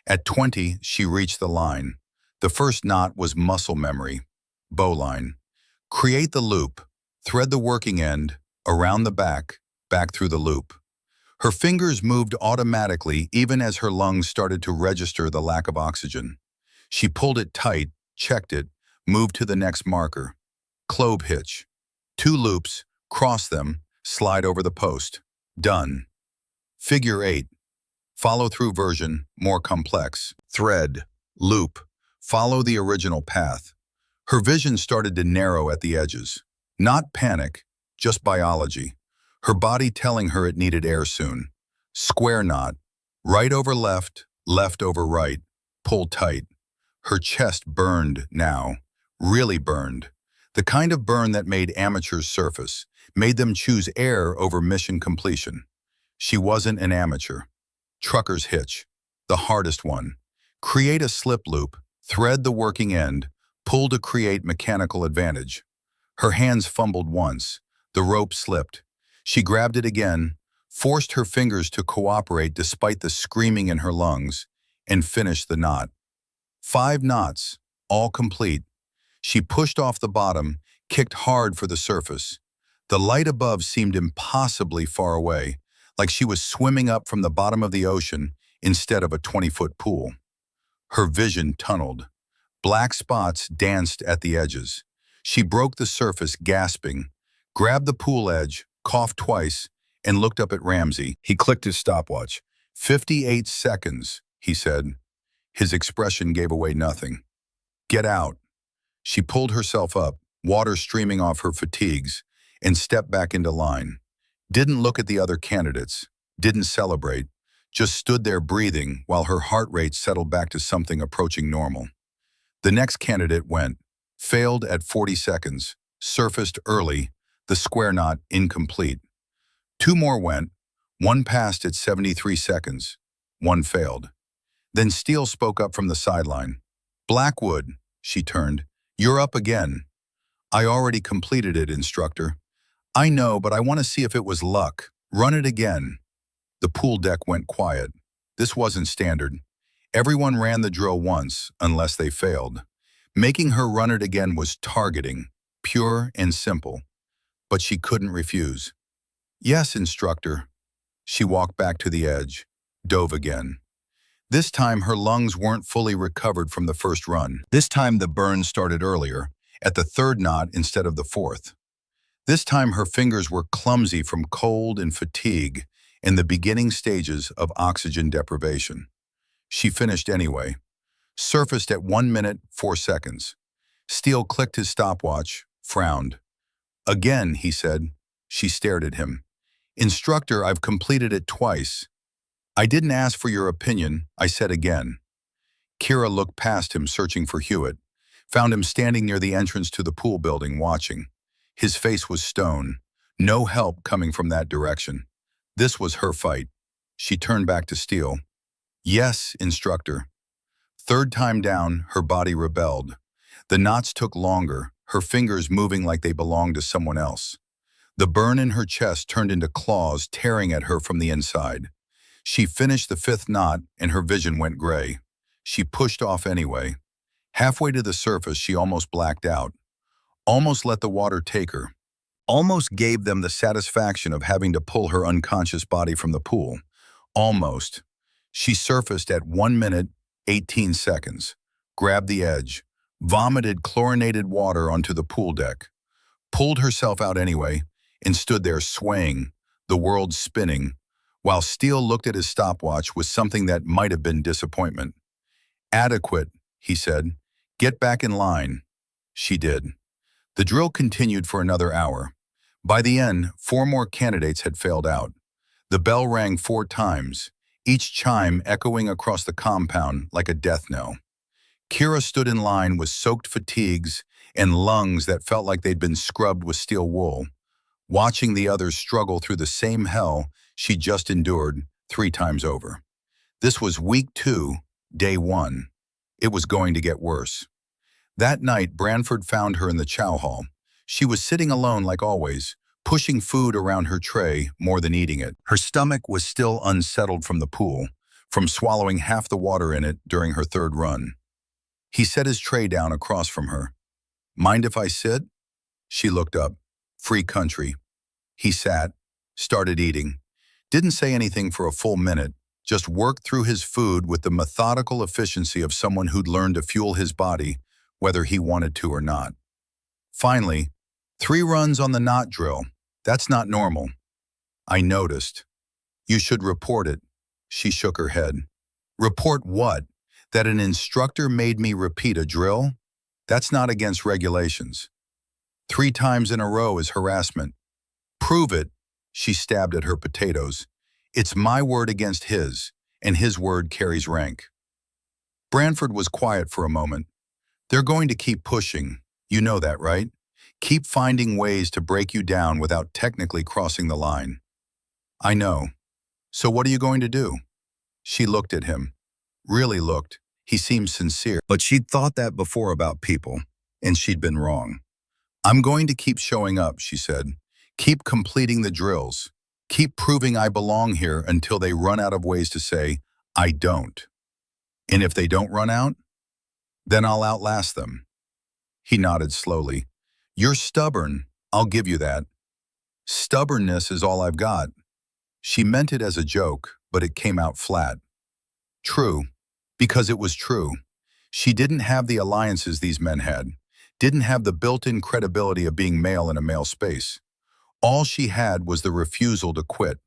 A: At 20, she reached the line. The first knot was muscle memory, bowline. Create the loop, thread the working end, around the back through the loop. Her fingers moved automatically even as her lungs started to register the lack of oxygen. She pulled it tight, checked it, moved to the next marker. Clove hitch. 2 loops, cross them, slide over the post. Done. Figure 8. Follow-through version, more complex. Thread, loop, follow the original path. Her vision started to narrow at the edges. Not panic, just biology. Her body telling her it needed air soon. Square knot, right over left, left over right, pull tight. Her chest burned now, really burned. The kind of burn that made amateurs surface, made them choose air over mission completion. She wasn't an amateur. Trucker's hitch, the hardest one. Create a slip loop, thread the working end, pull to create mechanical advantage. Her hands fumbled once. The rope slipped. She grabbed it again, forced her fingers to cooperate despite the screaming in her lungs, and finished the knot. 5 knots, all complete. She pushed off the bottom, kicked hard for the surface. The light above seemed impossibly far away, like she was swimming up from the bottom of the ocean instead of a 20-foot pool. Her vision tunneled. Black spots danced at the edges. She broke the surface, gasping, grabbed the pool edge, coughed twice, and looked up at Ramsey. He clicked his stopwatch. 58 seconds, he said. His expression gave away nothing. "Get out." She pulled herself up, water streaming off her fatigues, and stepped back into line. Didn't look at the other candidates, didn't celebrate, just stood there breathing while her heart rate settled back to something approaching normal. The next candidate went, failed at 40 seconds, surfaced early, the square knot incomplete. 2 more went, one passed at 73 seconds, one failed. Then Steele spoke up from the sideline. "Blackwood," she turned, "you're up again." "I already completed it, instructor." "I know, but I want to see if it was luck. Run it again." The pool deck went quiet. This wasn't standard. Everyone ran the drill once, unless they failed. Making her run it again was targeting, pure and simple. but she couldn't refuse. Yes, instructor. She walked back to the edge, dove again. This time her lungs weren't fully recovered from the first run. This time the burn started earlier, at the third knot instead of the fourth. This time her fingers were clumsy from cold and fatigue in the beginning stages of oxygen deprivation. She finished anyway, surfaced at 1 minute, 4 seconds. Steele clicked his stopwatch, frowned. Again, he said. She stared at him. Instructor, I've completed it twice. I didn't ask for your opinion, I said again. Kira looked past him, searching for Hewitt, found him standing near the entrance to the pool building, watching. His face was stone, no help coming from that direction. This was her fight. She turned back to Steele. Yes, instructor. Third time down, her body rebelled. The knots took longer, her fingers moving like they belonged to someone else. The burn in her chest turned into claws tearing at her from the inside. She finished the fifth knot and her vision went gray. She pushed off anyway. Halfway to the surface, she almost blacked out. Almost let the water take her. Almost gave them the satisfaction of having to pull her unconscious body from the pool. Almost. She surfaced at 1 minute, 18 seconds, grabbed the edge, vomited chlorinated water onto the pool deck, pulled herself out anyway, and stood there swaying, the world spinning, while Steele looked at his stopwatch with something that might have been disappointment. Adequate, he said. Get back in line. She did. The drill continued for another hour. By the end, 4 more candidates had failed out. The bell rang 4 times, each chime echoing across the compound like a death knell. Kira stood in line with soaked fatigues and lungs that felt like they'd been scrubbed with steel wool, watching the others struggle through the same hell she just endured 3 times over. This was week 2, day 1. It was going to get worse. That night, Branford found her in the chow hall. She was sitting alone like always, pushing food around her tray more than eating it. Her stomach was still unsettled from the pool, from swallowing half the water in it during her 3rd run. He set his tray down across from her. Mind if I sit? She looked up. Free country. He sat, started eating. Didn't say anything for a full minute, just worked through his food with the methodical efficiency of someone who'd learned to fuel his body, whether he wanted to or not. Finally, 3 runs on the knot drill. That's not normal. I noticed. You should report it. She shook her head. Report what? That an instructor made me repeat a drill? That's not against regulations. 3 times in a row is harassment. Prove it. She stabbed at her potatoes. It's my word against his, and his word carries rank. Branford was quiet for a moment. They're going to keep pushing. You know that, right? Keep finding ways to break you down without technically crossing the line. I know. So what are you going to do? She looked at him. Really looked. He seemed sincere. But she'd thought that before about people, and she'd been wrong. I'm going to keep showing up, she said. Keep completing the drills. Keep proving I belong here until they run out of ways to say, I don't. And if they don't run out, then I'll outlast them. He nodded slowly. You're stubborn, I'll give you that. Stubbornness is all I've got. She meant it as a joke, but it came out flat. True, because it was true. She didn't have the alliances these men had, didn't have the built-in credibility of being male in a male space. All she had was the refusal to quit,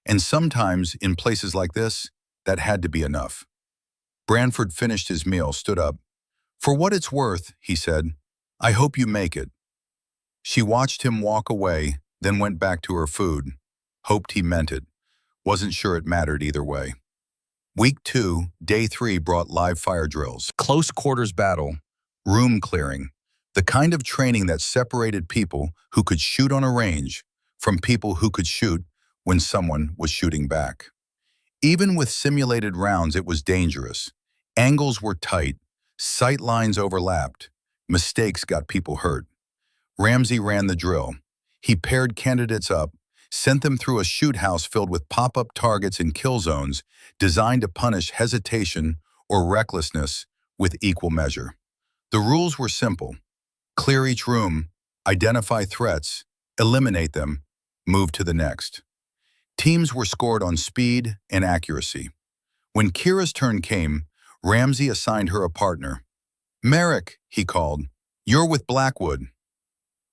A: and sometimes, in places like this, that had to be enough. Branford finished his meal, stood up. For what it's worth, he said, I hope you make it. She watched him walk away, then went back to her food. Hoped he meant it. Wasn't sure it mattered either way. Week 2, day 3 brought live fire drills, close quarters battle, room clearing, the kind of training that separated people who could shoot on a range from people who could shoot when someone was shooting back. Even with simulated rounds, it was dangerous. Angles were tight, sight lines overlapped, mistakes got people hurt. Ramsey ran the drill. He paired candidates up, sent them through a shoot house filled with pop-up targets and kill zones designed to punish hesitation or recklessness with equal measure. The rules were simple. Clear each room, identify threats, Eliminate them, move to the next. Teams were scored on speed and accuracy. When Kira's turn came, Ramsey assigned her a partner. "Merrick," he called, "you're with Blackwood."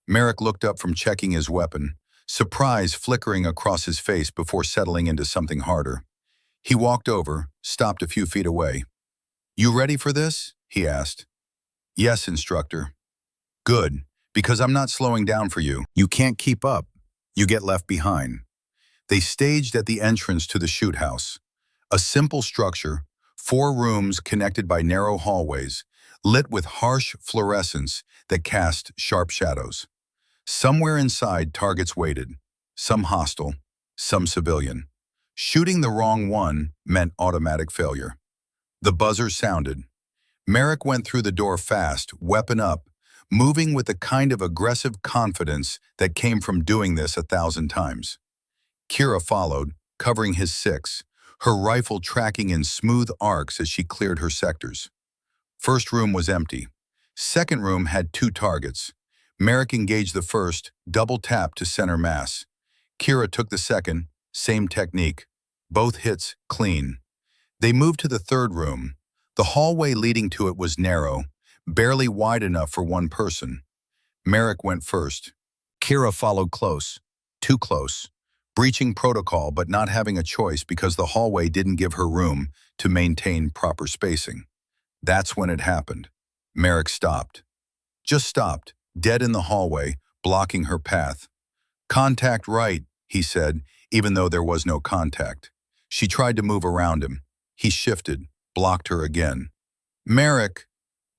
A: Merrick looked up from checking his weapon, surprise flickering across his face before settling into something harder. He walked over, stopped a few feet away. "You ready for this?" he asked. "Yes, instructor." "Good, because I'm not slowing down for you. You can't keep up. You get left behind." They staged at the entrance to the shoot house. A simple structure, 4 rooms connected by narrow hallways, lit with harsh fluorescence that cast sharp shadows. Somewhere inside, targets waited, some hostile, some civilian. Shooting the wrong one meant automatic failure. The buzzer sounded. Merrick went through the door fast, weapon up, moving with the kind of aggressive confidence that came from doing this 1,000 times. Kira followed, covering his 6, her rifle tracking in smooth arcs as she cleared her sectors. First room was empty. Second room had 2 targets. Merrick engaged the first, double tap to center mass. Kira took the second, same technique. Both hits clean. They moved to the third room. The hallway leading to it was narrow, barely wide enough for one person. Merrick went first. Kira followed close, too close, breaching protocol but not having a choice because the hallway didn't give her room to maintain proper spacing. That's when it happened. Merrick stopped. Just stopped, dead in the hallway, blocking her path. "Contact right," he said, even though there was no contact. She tried to move around him. He shifted, blocked her again. "Merrick!"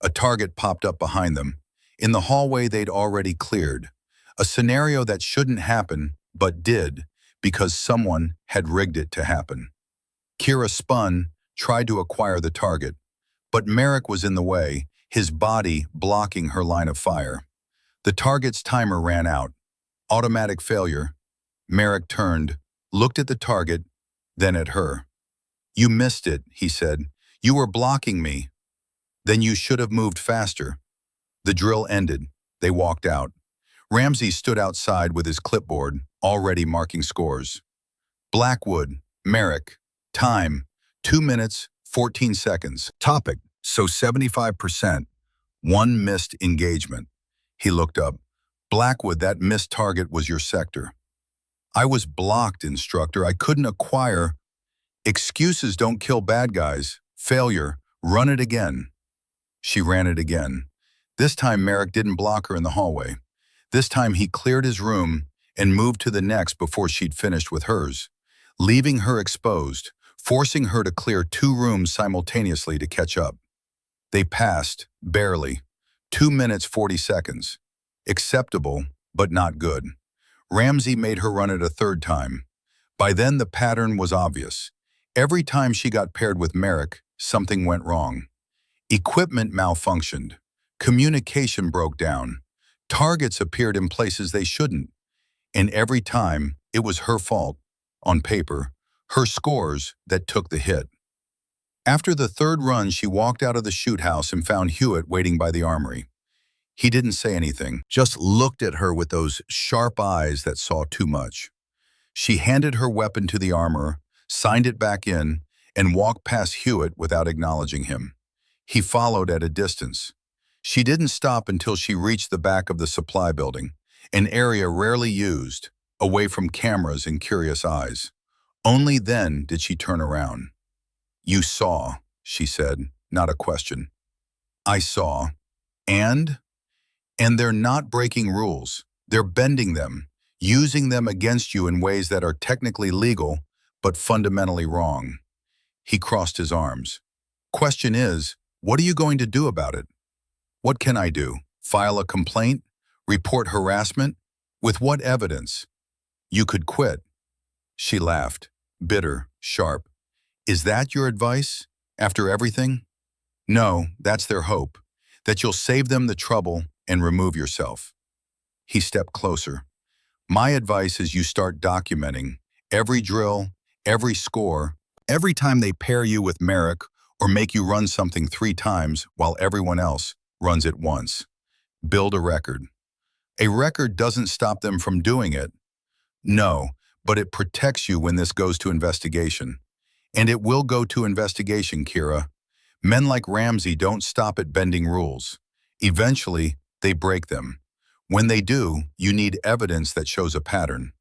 A: A target popped up behind them. In the hallway they'd already cleared. A scenario that shouldn't happen, but did, because someone had rigged it to happen. Kira spun, tried to acquire the target. But Merrick was in the way, his body blocking her line of fire. The target's timer ran out. Automatic failure. Merrick turned, looked at the target, then at her. "You missed it," he said. "You were blocking me." "Then you should have moved faster." The drill ended. They walked out. Ramsey stood outside with his clipboard, already marking scores. Blackwood, Merrick, time, 2 minutes, 14 seconds. Topic, so 75%, 1 missed engagement. He looked up. Blackwood, that missed target was your sector. "I was blocked, instructor. I couldn't acquire." "Excuses don't kill bad guys. Failure. Run it again." She ran it again. This time Merrick didn't block her in the hallway. This time he cleared his room and moved to the next before she'd finished with hers, leaving her exposed, forcing her to clear 2 rooms simultaneously to catch up. They passed, barely. 2 minutes, 40 seconds. Acceptable, but not good. Ramsey made her run it a 3rd time. By then the pattern was obvious. Every time she got paired with Merrick, something went wrong. Equipment malfunctioned. Communication broke down. Targets appeared in places they shouldn't. And every time, it was her fault, on paper, her scores that took the hit. After the 3rd run, she walked out of the shoot house and found Hewitt waiting by the armory. He didn't say anything, just looked at her with those sharp eyes that saw too much. She handed her weapon to the armorer, signed it back in, and walked past Hewitt without acknowledging him. He followed at a distance. She didn't stop until she reached the back of the supply building, an area rarely used, away from cameras and curious eyes. Only then did she turn around. "You saw," she said, not a question. "I saw. And? And they're not breaking rules. They're bending them, using them against you in ways that are technically legal, but fundamentally wrong." He crossed his arms. "Question is, what are you going to do about it?" "What can I do? File a complaint? Report harassment? With what evidence?" "You could quit." She laughed, bitter, sharp. "Is that your advice? After everything?" "No, that's their hope. That you'll save them the trouble and remove yourself." He stepped closer. "My advice is you start documenting every drill, every score, every time they pair you with Merrick or make you run something 3 times while everyone else runs it once. Build a record. A record doesn't stop them from doing it. No, but it protects you when this goes to investigation. And it will go to investigation, Kira. Men like Ramsey don't stop at bending rules. Eventually, they break them. When they do, you need evidence that shows a pattern.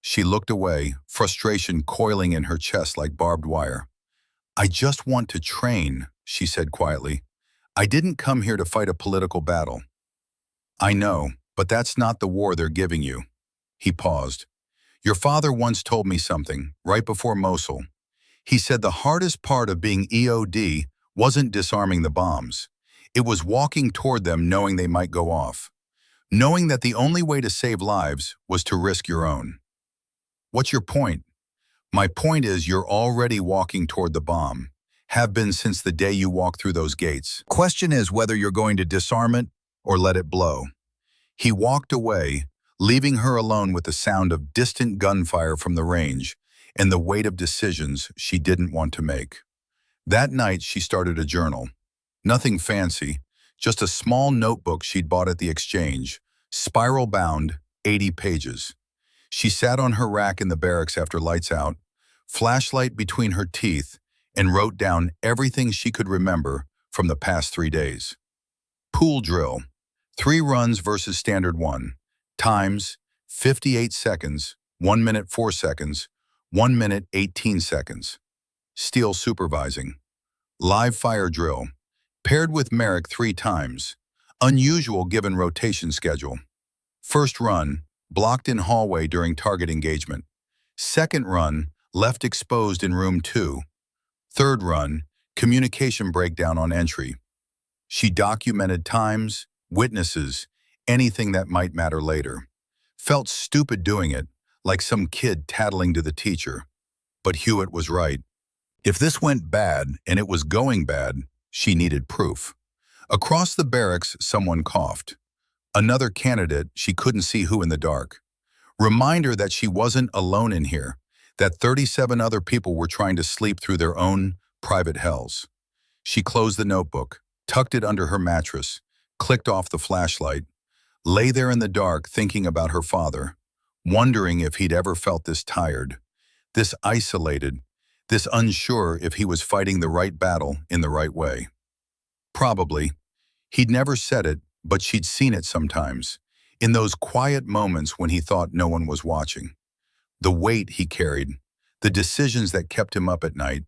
A: She looked away, frustration coiling in her chest like barbed wire. I just want to train, she said quietly. I didn't come here to fight a political battle. I know, but that's not the war they're giving you. He paused. Your father once told me something, right before Mosul. He said the hardest part of being EOD wasn't disarming the bombs. It was walking toward them knowing they might go off. Knowing that the only way to save lives was to risk your own. What's your point? My point is you're already walking toward the bomb. Have been since the day you walked through those gates. Question is whether you're going to disarm it or let it blow. He walked away, leaving her alone with the sound of distant gunfire from the range and the weight of decisions she didn't want to make. That night, she started a journal. Nothing fancy, just a small notebook she'd bought at the exchange, spiral-bound, 80 pages. She sat on her rack in the barracks after lights out, flashlight between her teeth, and wrote down everything she could remember from the past 3 days. Pool drill, 3 runs versus standard 1. Times, 58 seconds, 1 minute 4 seconds, 1 minute 18 seconds. Steel supervising. Live fire drill, paired with Merrick 3 times. Unusual given rotation schedule. First run, blocked in hallway during target engagement. Second run, left exposed in room 2. Third run, communication breakdown on entry. She documented times, witnesses, anything that might matter later. Felt stupid doing it, like some kid tattling to the teacher. But Hewitt was right. If this went bad, and it was going bad, she needed proof. Across the barracks, someone coughed. Another candidate, she couldn't see who in the dark. Reminder that she wasn't alone in here, that 37 other people were trying to sleep through their own private hells. She closed the notebook, tucked it under her mattress, clicked off the flashlight, lay there in the dark thinking about her father, wondering if he'd ever felt this tired, this isolated, this unsure if he was fighting the right battle in the right way. Probably. He'd never said it, but she'd seen it sometimes, in those quiet moments when he thought no one was watching. The weight he carried, the decisions that kept him up at night,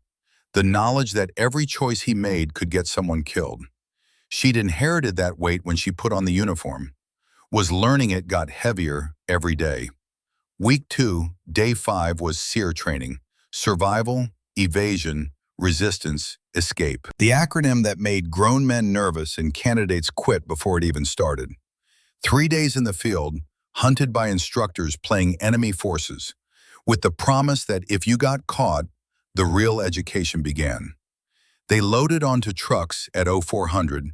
A: the knowledge that every choice he made could get someone killed. She'd inherited that weight when she put on the uniform, was learning it got heavier every day. Week 2, day 5 was SEER training, survival, evasion, resistance, escape. The acronym that made grown men nervous and candidates quit before it even started. 3 days in the field, hunted by instructors playing enemy forces, with the promise that if you got caught, the real education began. They loaded onto trucks at 0400,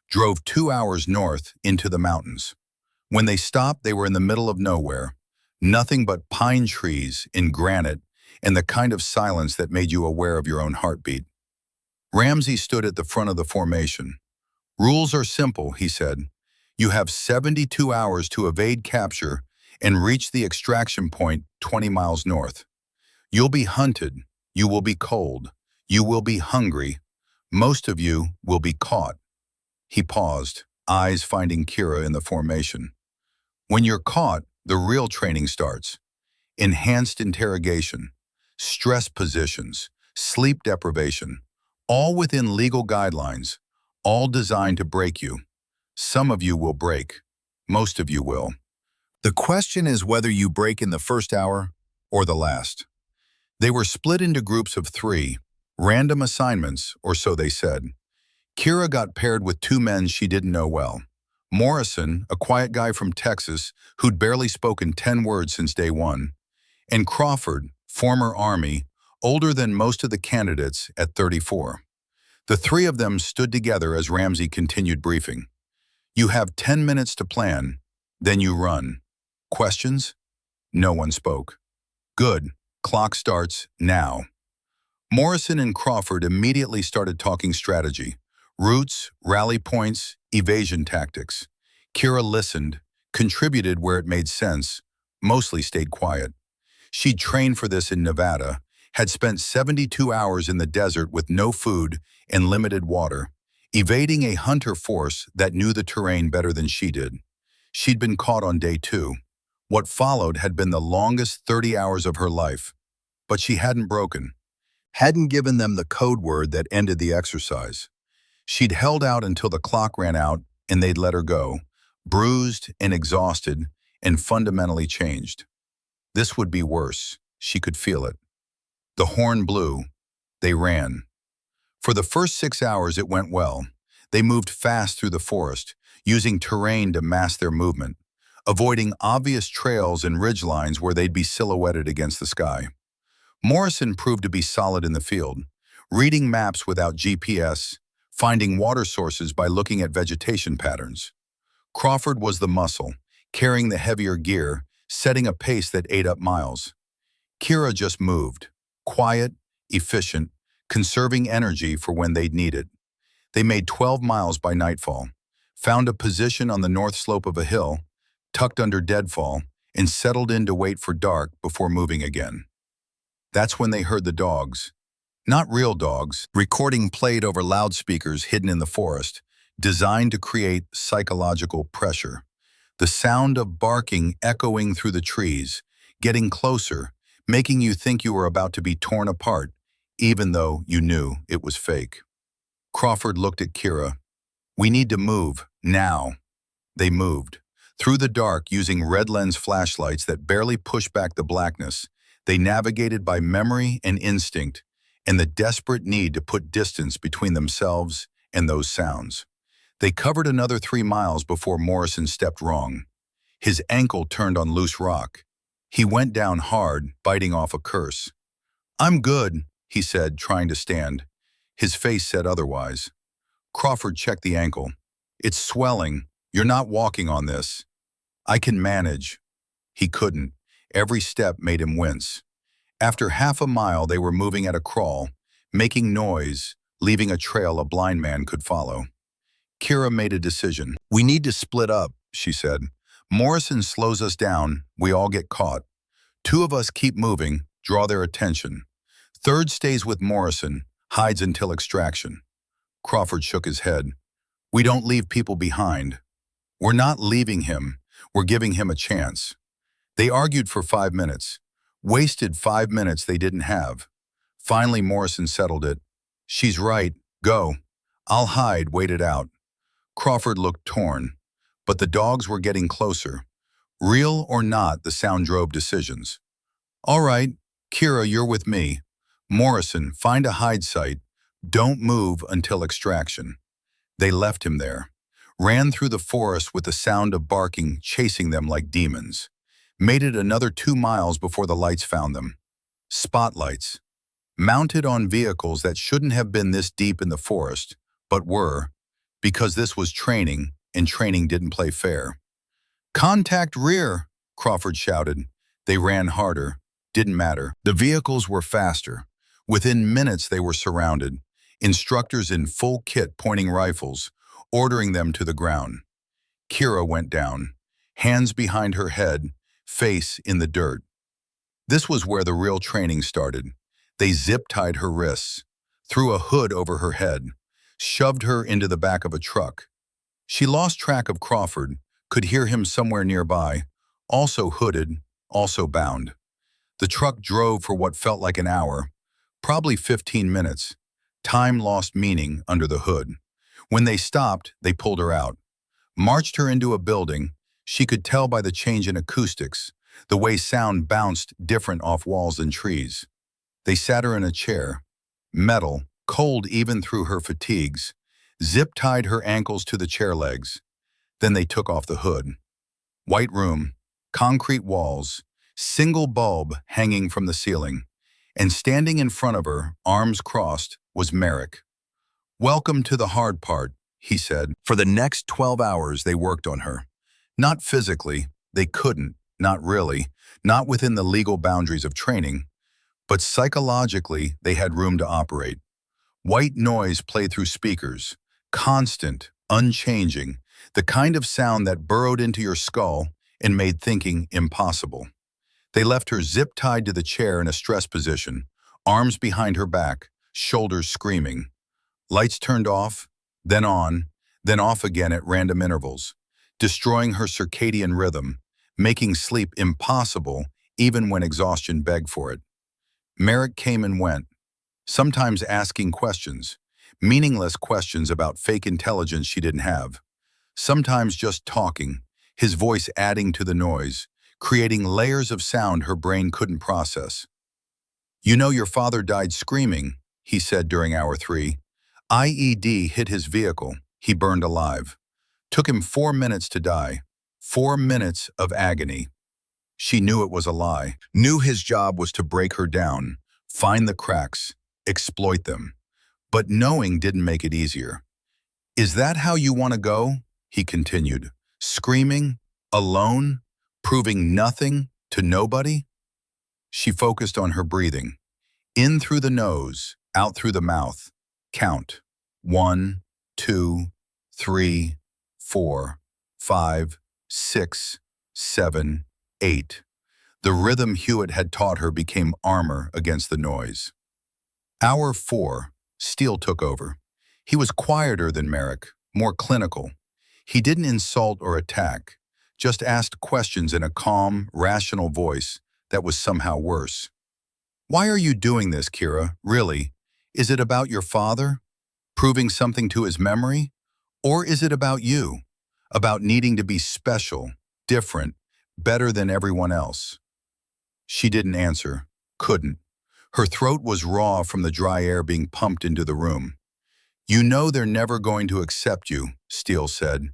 A: drove 2 hours north into the mountains. When they stopped, they were in the middle of nowhere, nothing but pine trees in granite and the kind of silence that made you aware of your own heartbeat. Ramsey stood at the front of the formation. Rules are simple, he said. You have 72 hours to evade capture and reach the extraction point 20 miles north. You'll be hunted, you will be cold, you will be hungry, most of you will be caught. He paused, eyes finding Kira in the formation. When you're caught, the real training starts. Enhanced interrogation, stress positions, sleep deprivation, all within legal guidelines, all designed to break you. Some of you will break, most of you will. The question is whether you break in the first hour or the last. They were split into groups of 3, random assignments, or so they said. Kira got paired with 2 men she didn't know well. Morrison, a quiet guy from Texas who'd barely spoken 10 words since day 1, and Crawford, former Army, older than most of the candidates at 34. The 3 of them stood together as Ramsey continued briefing. You have 10 minutes to plan, then you run. Questions? No one spoke. Good. Clock starts now. Morrison and Crawford immediately started talking strategy, routes, rally points, evasion tactics. Kira listened, contributed where it made sense, mostly stayed quiet. She'd trained for this in Nevada, had spent 72 hours in the desert with no food and limited water, evading a hunter force that knew the terrain better than she did. She'd been caught on day 2. What followed had been the longest 30 hours of her life, but she hadn't broken, hadn't given them the code word that ended the exercise. She'd held out until the clock ran out and they'd let her go, bruised and exhausted and fundamentally changed. This would be worse. She could feel it. The horn blew. They ran. For the first 6 hours it went well. They moved fast through the forest, using terrain to mask their movement, avoiding obvious trails and ridgelines where they'd be silhouetted against the sky. Morrison proved to be solid in the field, reading maps without GPS, finding water sources by looking at vegetation patterns. Crawford was the muscle, carrying the heavier gear, setting a pace that ate up miles. Kira just moved, quiet, efficient, conserving energy for when they'd need it. They made 12 miles by nightfall, found a position on the north slope of a hill, tucked under deadfall, and settled in to wait for dark before moving again. That's when they heard the dogs. Not real dogs. Recording played over loudspeakers hidden in the forest, designed to create psychological pressure. The sound of barking echoing through the trees, getting closer, making you think you were about to be torn apart, even though you knew it was fake. Crawford looked at Kira. "We need to move, now." They moved. Through the dark, using red lens flashlights that barely pushed back the blackness, they navigated by memory and instinct, and the desperate need to put distance between themselves and those sounds. They covered another 3 miles before Morrison stepped wrong. His ankle turned on loose rock. He went down hard, biting off a curse. "I'm good," he said, trying to stand. His face said otherwise. Crawford checked the ankle. "It's swelling. You're not walking on this." "I can manage." He couldn't. Every step made him wince. After half a mile, they were moving at a crawl, making noise, leaving a trail a blind man could follow. Kira made a decision. "We need to split up," she said. "Morrison slows us down, we all get caught. 2 of us keep moving, draw their attention. 3rd stays with Morrison, hides until extraction." Crawford shook his head. "We don't leave people behind." "We're not leaving him, we're giving him a chance." They argued for 5 minutes, wasted 5 minutes they didn't have. Finally, Morrison settled it. "She's right, go. I'll hide, wait it out." Crawford looked torn, but the dogs were getting closer. Real or not, the sound drove decisions. "All right, Kira, you're with me. Morrison, find a hide site. Don't move until extraction." They left him there, ran through the forest with the sound of barking chasing them like demons. Made it another 2 miles before the lights found them. Spotlights. Mounted on vehicles that shouldn't have been this deep in the forest, but were, because this was training, and training didn't play fair. "Contact rear," Crawford shouted. They ran harder. Didn't matter. The vehicles were faster. Within minutes they were surrounded, instructors in full kit pointing rifles, ordering them to the ground. Kira went down, hands behind her head, face in the dirt. This was where the real training started. They zip-tied her wrists, threw a hood over her head, shoved her into the back of a truck. She lost track of Crawford, could hear him somewhere nearby, also hooded, also bound. The truck drove for what felt like an hour, probably 15 minutes. Time lost meaning under the hood. When they stopped, they pulled her out, marched her into a building. She could tell by the change in acoustics, the way sound bounced different off walls and trees. They sat her in a chair, metal, cold even through her fatigues, zip-tied her ankles to the chair legs. Then they took off the hood. White room, concrete walls, single bulb hanging from the ceiling, and standing in front of her, arms crossed, was Merrick. "Welcome to the hard part," he said. For the next 12 hours they worked on her. Not physically, they couldn't, not really, not within the legal boundaries of training, but psychologically they had room to operate. White noise played through speakers, constant, unchanging, the kind of sound that burrowed into your skull and made thinking impossible. They left her zip-tied to the chair in a stress position, arms behind her back, shoulders screaming. Lights turned off, then on, then off again at random intervals, destroying her circadian rhythm, making sleep impossible even when exhaustion begged for it. Merrick came and went, sometimes asking questions, meaningless questions about fake intelligence she didn't have, sometimes just talking, his voice adding to the noise, creating layers of sound her brain couldn't process. "You know your father died screaming," he said during hour 3. IED hit his vehicle. He burned alive. Took him 4 minutes to die. 4 minutes of agony. She knew it was a lie. Knew his job was to break her down, find the cracks, exploit them. But knowing didn't make it easier. "Is that how you want to go?" he continued, screaming, alone, proving nothing to nobody. She focused on her breathing. In through the nose, out through the mouth. Count. 1, 2, 3, 4, 5, 6, 7, 8. The rhythm Hewitt had taught her became armor against the noise. Hour 4, Steele took over. He was quieter than Merrick, more clinical. He didn't insult or attack, just asked questions in a calm, rational voice that was somehow worse. "Why are you doing this, Kira? Really? Is it about your father? Proving something to his memory? Or is it about you? About needing to be special, different, better than everyone else?" She didn't answer, couldn't. Her throat was raw from the dry air being pumped into the room. "You know they're never going to accept you," Steele said.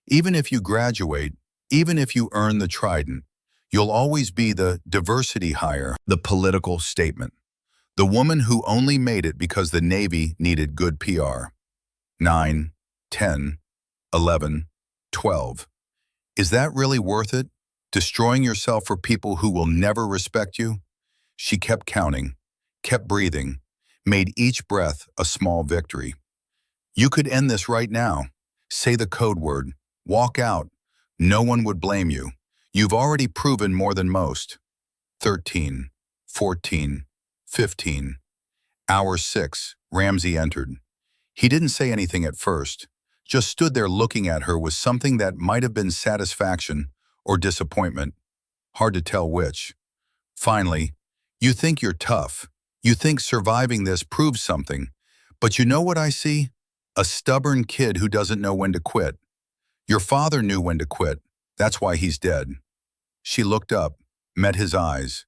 A: "Even if you graduate, even if you earn the trident, you'll always be the diversity hire," the political statement. The woman who only made it because the Navy needed good PR. 9, 10, 11, 12. Is that really worth it? Destroying yourself for people who will never respect you? She kept counting, kept breathing, made each breath a small victory. "You could end this right now. Say the code word. Walk out. No one would blame you. You've already proven more than most." 13, 14, 15. Hour 6, Ramsey entered. He didn't say anything at first, just stood there looking at her with something that might have been satisfaction or disappointment. Hard to tell which. Finally, "You think you're tough. You think surviving this proves something. But you know what I see? A stubborn kid who doesn't know when to quit. Your father knew when to quit. That's why he's dead." She looked up, met his eyes.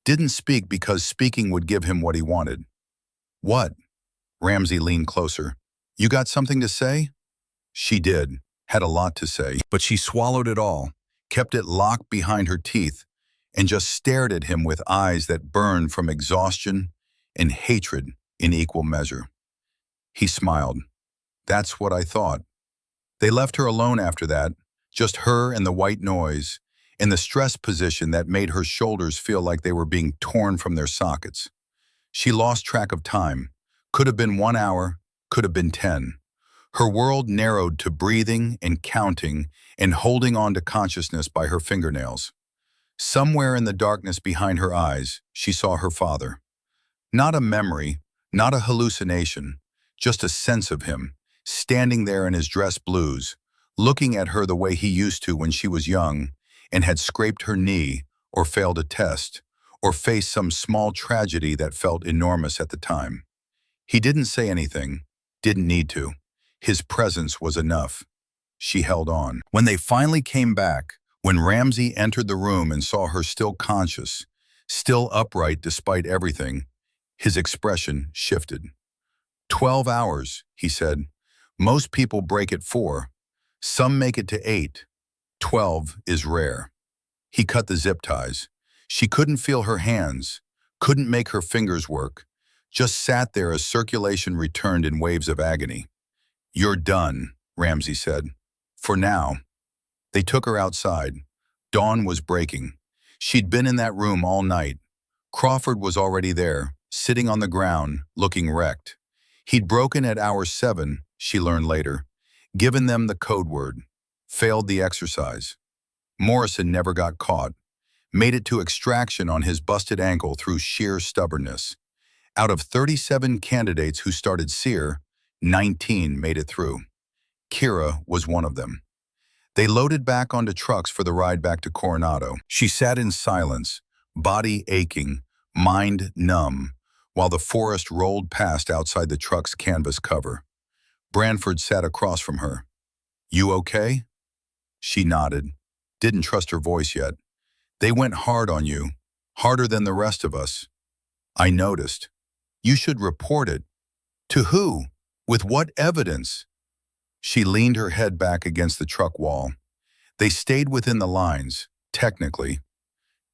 A: Didn't speak because speaking would give him what he wanted. "What?" Ramsey leaned closer. "You got something to say?" She did, had a lot to say, but she swallowed it all, kept it locked behind her teeth, and just stared at him with eyes that burned from exhaustion and hatred in equal measure. He smiled. "That's what I thought." They left her alone after that, just her and the white noise, in the stress position that made her shoulders feel like they were being torn from their sockets. She lost track of time. Could have been 1 hour, could have been 10. Her world narrowed to breathing and counting and holding on to consciousness by her fingernails. Somewhere in the darkness behind her eyes, she saw her father. Not a memory, not a hallucination, just a sense of him, standing there in his dress blues, looking at her the way he used to when she was young and had scraped her knee or failed a test or faced some small tragedy that felt enormous at the time. He didn't say anything, didn't need to. His presence was enough. She held on. When they finally came back, when Ramsey entered the room and saw her still conscious, still upright despite everything, his expression shifted. 12 hours, he said. Most people break at 4. Some make it to 8. 12 is rare. He cut the zip ties. She couldn't feel her hands, couldn't make her fingers work, just sat there as circulation returned in waves of agony. "You're done," Ramsey said. "For now." They took her outside. Dawn was breaking. She'd been in that room all night. Crawford was already there, sitting on the ground, looking wrecked. He'd broken at hour 7, she learned later, given them the code word, failed the exercise. Morrison never got caught, made it to extraction on his busted ankle through sheer stubbornness. Out of 37 candidates who started SEER, 19 made it through. Kira was one of them. They loaded back onto trucks for the ride back to Coronado. She sat in silence, body aching, mind numb, while the forest rolled past outside the truck's canvas cover. Branford sat across from her. "You okay?" She nodded, didn't trust her voice yet. "They went hard on you, harder than the rest of us." "I noticed. You should report it." "To who? With what evidence?" She leaned her head back against the truck wall. "They stayed within the lines, technically."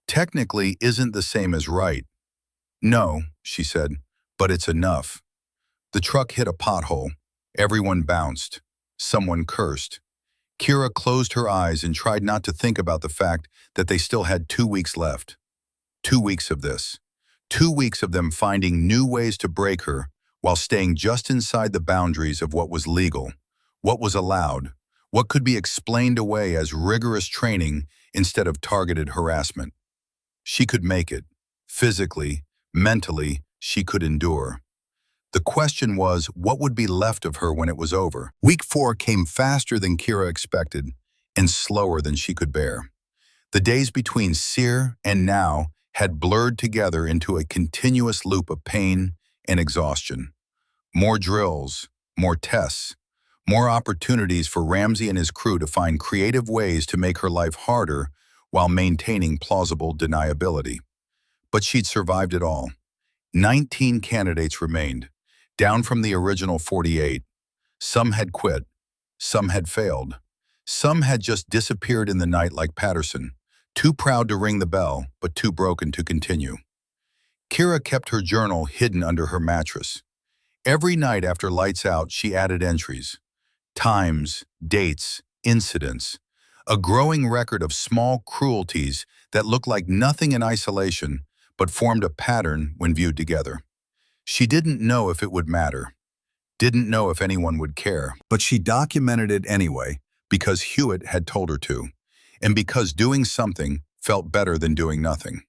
A: "Technically isn't the same as right." "No," she said, "but it's enough." The truck hit a pothole. Everyone bounced. Someone cursed. Kira closed her eyes and tried not to think about the fact that they still had 2 weeks left. 2 weeks of this. 2 weeks of them finding new ways to break her while staying just inside the boundaries of what was legal, what was allowed, what could be explained away as rigorous training instead of targeted harassment. She could make it. Physically, mentally, she could endure. The question was, what would be left of her when it was over? Week 4 came faster than Kira expected and slower than she could bear. The days between SEER and now had blurred together into a continuous loop of pain and exhaustion. More drills, more tests, more opportunities for Ramsey and his crew to find creative ways to make her life harder while maintaining plausible deniability. But she'd survived it all. 19 candidates remained, down from the original 48. Some had quit. Some had failed. Some had just disappeared in the night like Patterson, too proud to ring the bell, but too broken to continue. Kira kept her journal hidden under her mattress. Every night after lights out, she added entries. Times, dates, incidents. A growing record of small cruelties that looked like nothing in isolation, but formed a pattern when viewed together. She didn't know if it would matter, didn't know if anyone would care, but she documented it anyway because Hewitt had told her to, and because doing something felt better than doing nothing.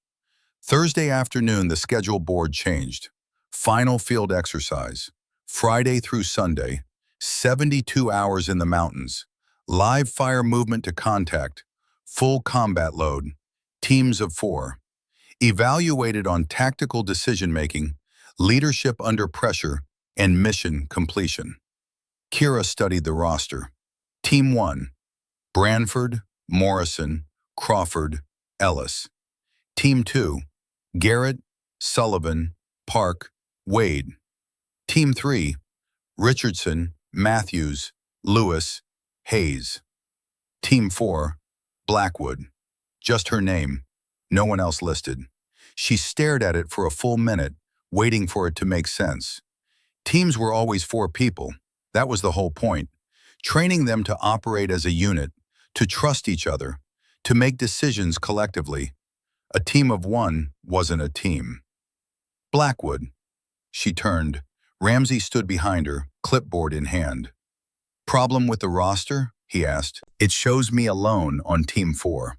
A: Thursday afternoon, the schedule board changed. Final field exercise, Friday through Sunday, 72 hours in the mountains, live fire movement to contact, full combat load, teams of 4. Evaluated on tactical decision-making, leadership under pressure, and mission completion. Kira studied the roster. Team 1, Branford, Morrison, Crawford, Ellis. Team 2, Garrett, Sullivan, Park, Wade. Team 3, Richardson, Matthews, Lewis, Hayes. Team 4, Blackwood. Just her name, no one else listed. She stared at it for a full minute, waiting for it to make sense. Teams were always 4 people. That was the whole point. Training them to operate as a unit, to trust each other, to make decisions collectively. A team of 1 wasn't a team. Blackwood. She turned. Ramsey stood behind her, clipboard in hand. "Problem with the roster?" he asked. "It shows me alone on Team 4.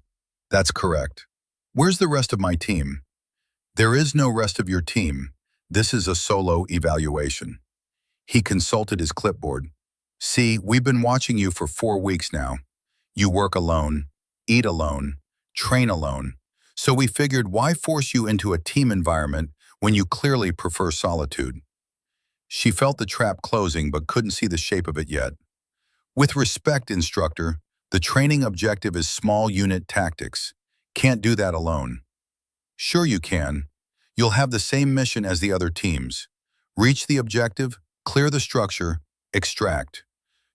A: "That's correct." "Where's the rest of my team?" "There is no rest of your team. This is a solo evaluation." He consulted his clipboard. "See, we've been watching you for 4 weeks now. You work alone, eat alone, train alone. So we figured, why force you into a team environment when you clearly prefer solitude?" She felt the trap closing but couldn't see the shape of it yet. "With respect, instructor, the training objective is small unit tactics. Can't do that alone." "Sure you can. You'll have the same mission as the other teams. Reach the objective, clear the structure, extract.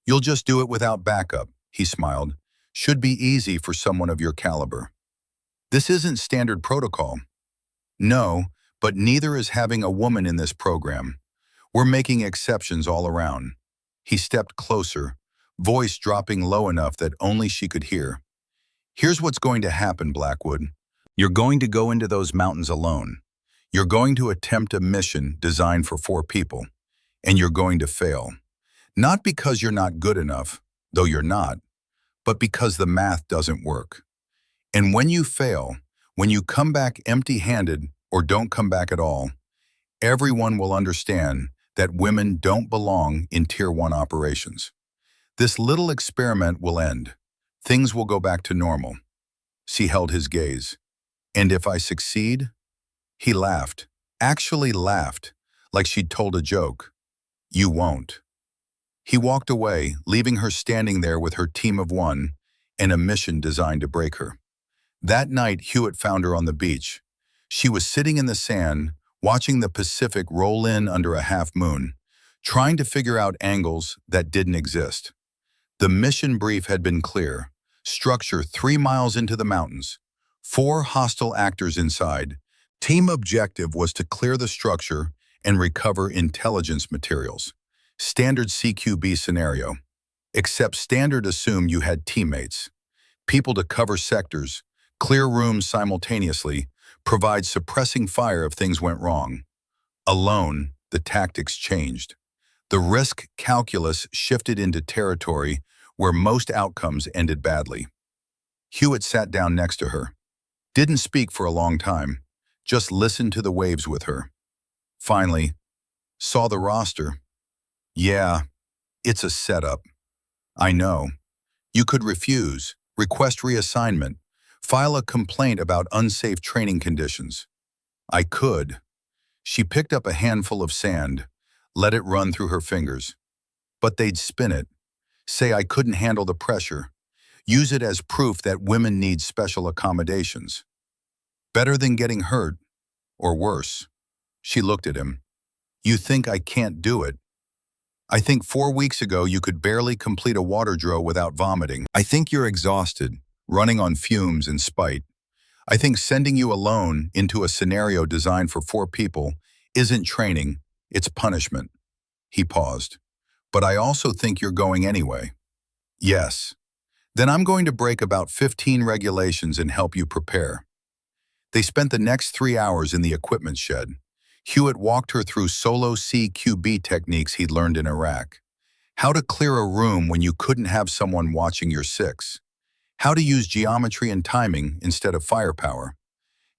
A: You'll just do it without backup," he smiled. "Should be easy for someone of your caliber." "This isn't standard protocol." "No, but neither is having a woman in this program. We're making exceptions all around." He stepped closer, voice dropping low enough that only she could hear. "Here's what's going to happen, Blackwood. You're going to go into those mountains alone. You're going to attempt a mission designed for 4 people, and you're going to fail. Not because you're not good enough, though you're not, but because the math doesn't work. And when you fail, when you come back empty-handed or don't come back at all, everyone will understand that women don't belong in Tier 1 operations. This little experiment will end. Things will go back to normal. She held his gaze. And if I succeed? He laughed, actually laughed, like she'd told a joke. You won't. He walked away, leaving her standing there with her team of one and a mission designed to break her. That night, Hewitt found her on the beach. She was sitting in the sand, watching the Pacific roll in under a half moon, trying to figure out angles that didn't exist. The mission brief had been clear. Structure 3 miles into the mountains. 4 hostile actors inside. Team objective was to clear the structure and recover intelligence materials. Standard CQB scenario. Except standard assumed you had teammates. People to cover sectors, clear rooms simultaneously, provide suppressing fire if things went wrong. Alone, the tactics changed. The risk calculus shifted into territory where most outcomes ended badly. Hewitt sat down next to her. Didn't speak for a long time, just listened to the waves with her. Finally, saw the roster. Yeah, it's a setup. I know. You could refuse, request reassignment, file a complaint about unsafe training conditions. I could. She picked up a handful of sand, let it run through her fingers. But they'd spin it, say I couldn't handle the pressure, use it as proof that women need special accommodations. Better than getting hurt, or worse. She looked at him. You think I can't do it? I think 4 weeks ago you could barely complete a water drill without vomiting. I think you're exhausted, running on fumes and spite. I think sending you alone into a scenario designed for 4 people isn't training, it's punishment. He paused. But I also think you're going anyway. Yes. Then I'm going to break about 15 regulations and help you prepare. They spent the next 3 hours in the equipment shed. Hewitt walked her through solo CQB techniques he'd learned in Iraq. How to clear a room when you couldn't have someone watching your 6. How to use geometry and timing instead of firepower.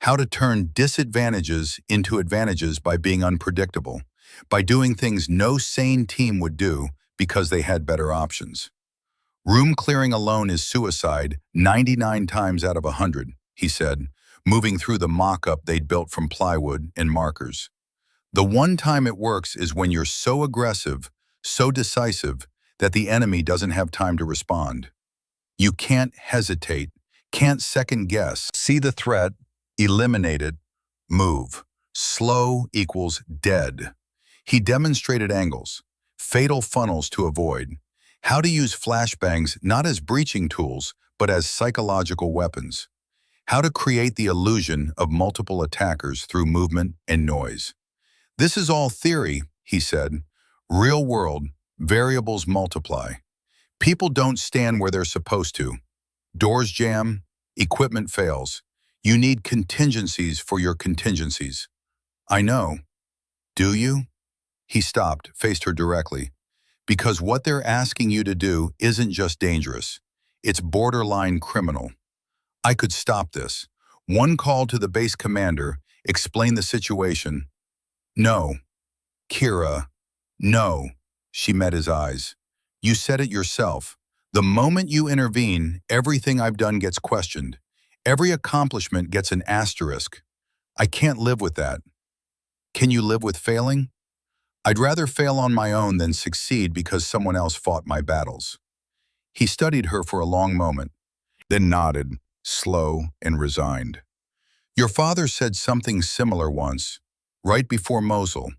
A: How to turn disadvantages into advantages by being unpredictable, by doing things no sane team would do because they had better options. Room clearing alone is suicide 99 times out of 100, he said, moving through the mock-up they'd built from plywood and markers. The one time it works is when you're so aggressive, so decisive, that the enemy doesn't have time to respond. You can't hesitate, can't second guess. See the threat, eliminate it, move. Slow equals dead. He demonstrated angles, fatal funnels to avoid, how to use flashbangs not as breaching tools, but as psychological weapons. How to create the illusion of multiple attackers through movement and noise. This is all theory, he said. Real world, variables multiply. People don't stand where they're supposed to. Doors jam, equipment fails. You need contingencies for your contingencies. I know. Do you? He stopped, faced her directly. Because what they're asking you to do isn't just dangerous. It's borderline criminal. I could stop this. One call to the base commander, explain the situation. No. Kira, no. She met his eyes. You said it yourself. The moment you intervene, everything I've done gets questioned. Every accomplishment gets an asterisk. I can't live with that. Can you live with failing? I'd rather fail on my own than succeed because someone else fought my battles. He studied her for a long moment, then nodded, slow and resigned. Your father said something similar once, right before Mosul.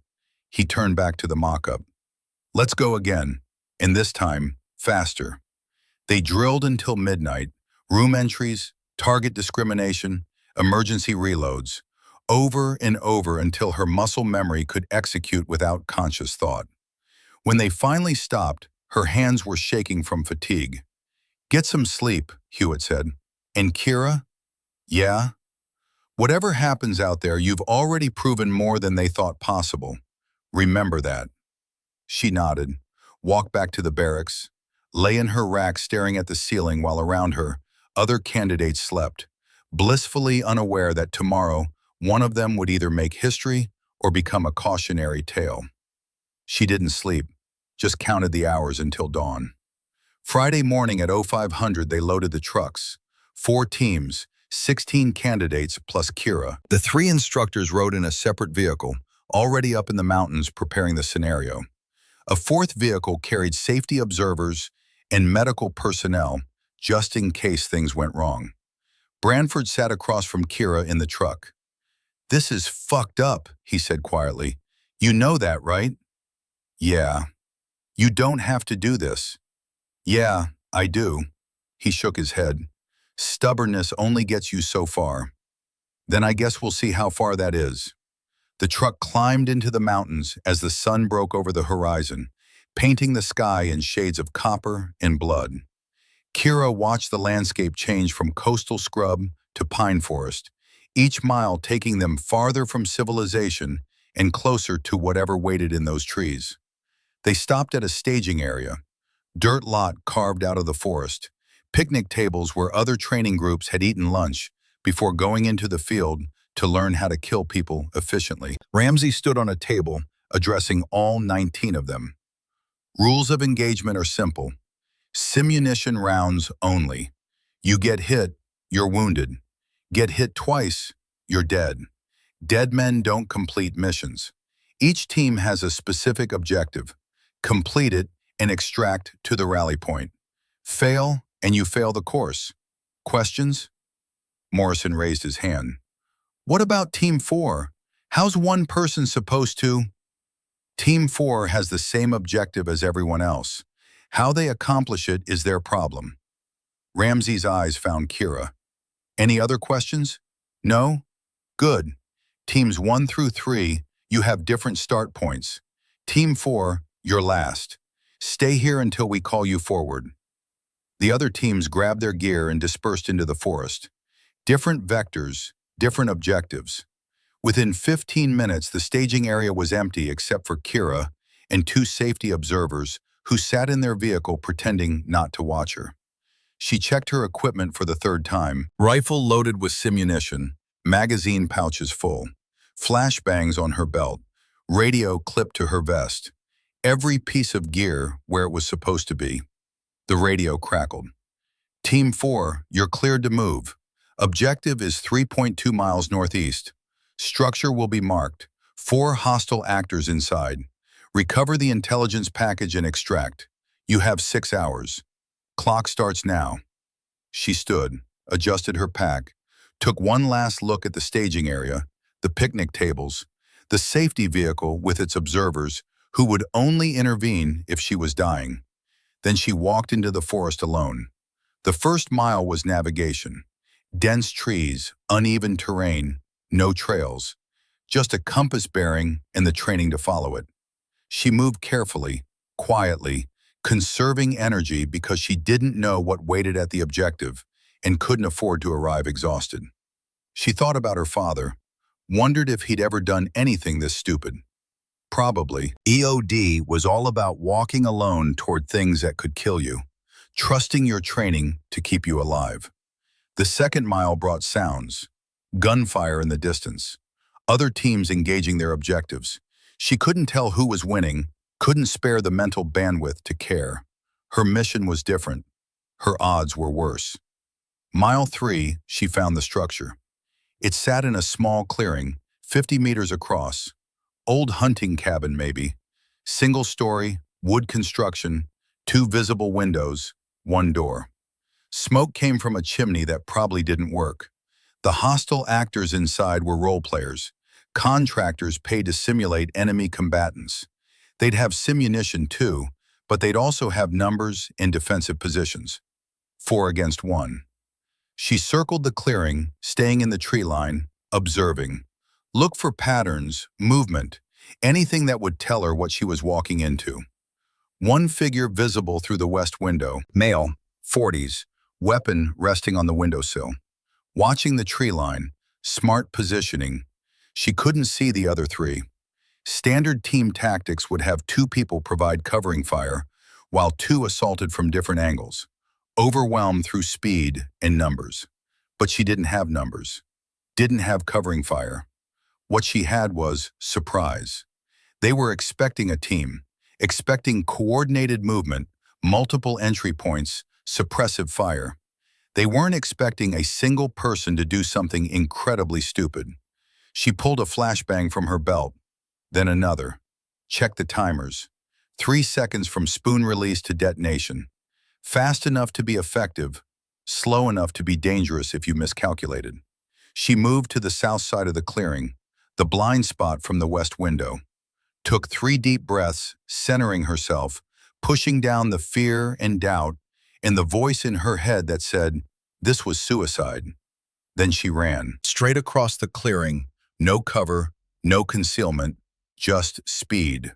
A: He turned back to the mock-up. Let's go again, and this time, faster. They drilled until midnight, room entries, target discrimination, emergency reloads, over and over until her muscle memory could execute without conscious thought. When they finally stopped, her hands were shaking from fatigue. Get some sleep, Hewitt said. And Kira? Yeah? Whatever happens out there, you've already proven more than they thought possible. Remember that. She nodded, walked back to the barracks, lay in her rack staring at the ceiling while around her, other candidates slept, blissfully unaware that tomorrow one of them would either make history or become a cautionary tale. She didn't sleep, just counted the hours until dawn. Friday morning at 0500 they loaded the trucks. 4 teams, 16 candidates plus Kira. The 3 instructors rode in a separate vehicle, already up in the mountains preparing the scenario. A 4th vehicle carried safety observers and medical personnel, just in case things went wrong. Branford sat across from Kira in the truck. "This is fucked up," he said quietly. "You know that, right?" "Yeah." "You don't have to do this." "Yeah, I do." He shook his head. "Stubbornness only gets you so far." "Then I guess we'll see how far that is." The truck climbed into the mountains as the sun broke over the horizon, painting the sky in shades of copper and blood. Kira watched the landscape change from coastal scrub to pine forest, each mile taking them farther from civilization and closer to whatever waited in those trees. They stopped at a staging area, dirt lot carved out of the forest, picnic tables where other training groups had eaten lunch before going into the field to learn how to kill people efficiently. Ramsey stood on a table, addressing all 19 of them. Rules of engagement are simple. Simunition rounds only. You get hit, you're wounded. Get hit twice, you're dead. Dead men don't complete missions. Each team has a specific objective. Complete it and extract to the rally point. Fail, and you fail the course. Questions? Morrison raised his hand. "What about Team 4? How's one person supposed to?" "Team 4 has the same objective as everyone else. How they accomplish it is their problem." Ramsey's eyes found Kira. "Any other questions?" "No?" "Good. Teams 1 through 3, you have different start points. Team 4, you're last. Stay here until we call you forward." The other teams grabbed their gear and dispersed into the forest. Different vectors, different objectives. Within 15 minutes, the staging area was empty except for Kira and 2 safety observers who sat in their vehicle pretending not to watch her. She checked her equipment for the 3rd time. Rifle loaded with simunition, magazine pouches full, flashbangs on her belt, radio clipped to her vest. Every piece of gear where it was supposed to be. The radio crackled. "Team 4, you're cleared to move. Objective is 3.2 miles northeast. Structure will be marked. 4 hostile actors inside. Recover the intelligence package and extract. You have 6 hours. Clock starts now." She stood, adjusted her pack, took one last look at the staging area, the picnic tables, the safety vehicle with its observers who would only intervene if she was dying. Then she walked into the forest alone. The first mile was navigation. Dense trees, uneven terrain, no trails. Just a compass bearing and the training to follow it. She moved carefully, quietly, conserving energy because she didn't know what waited at the objective and couldn't afford to arrive exhausted. She thought about her father, wondered if he'd ever done anything this stupid. Probably. EOD was all about walking alone toward things that could kill you, trusting your training to keep you alive. The second mile brought sounds, gunfire in the distance, other teams engaging their objectives. She couldn't tell who was winning, couldn't spare the mental bandwidth to care. Her mission was different. Her odds were worse. Mile 3, she found the structure. It sat in a small clearing, 50 meters across. Old hunting cabin, maybe. Single story, wood construction, 2 visible windows, 1 door. Smoke came from a chimney that probably didn't work. The hostile actors inside were role players, contractors paid to simulate enemy combatants. They'd have simunition too, but they'd also have numbers and defensive positions. 4 against 1. She circled the clearing, staying in the tree line, observing. Look for patterns, movement, anything that would tell her what she was walking into. One figure visible through the west window, male, 40s, weapon resting on the windowsill. Watching the tree line, smart positioning. She couldn't see the other 3. Standard team tactics would have 2 people provide covering fire, while 2 assaulted from different angles, overwhelmed through speed and numbers. But she didn't have numbers, didn't have covering fire. What she had was surprise. They were expecting a team, expecting coordinated movement, multiple entry points, suppressive fire. They weren't expecting a single person to do something incredibly stupid. She pulled a flashbang from her belt, then another. Checked the timers. 3 seconds from spoon release to detonation. Fast enough to be effective, slow enough to be dangerous if you miscalculated. She moved to the south side of the clearing, the blind spot from the west window. Took 3 deep breaths, centering herself, pushing down the fear and doubt, and the voice in her head that said, this was suicide. Then she ran, straight across the clearing, no cover, no concealment, just speed.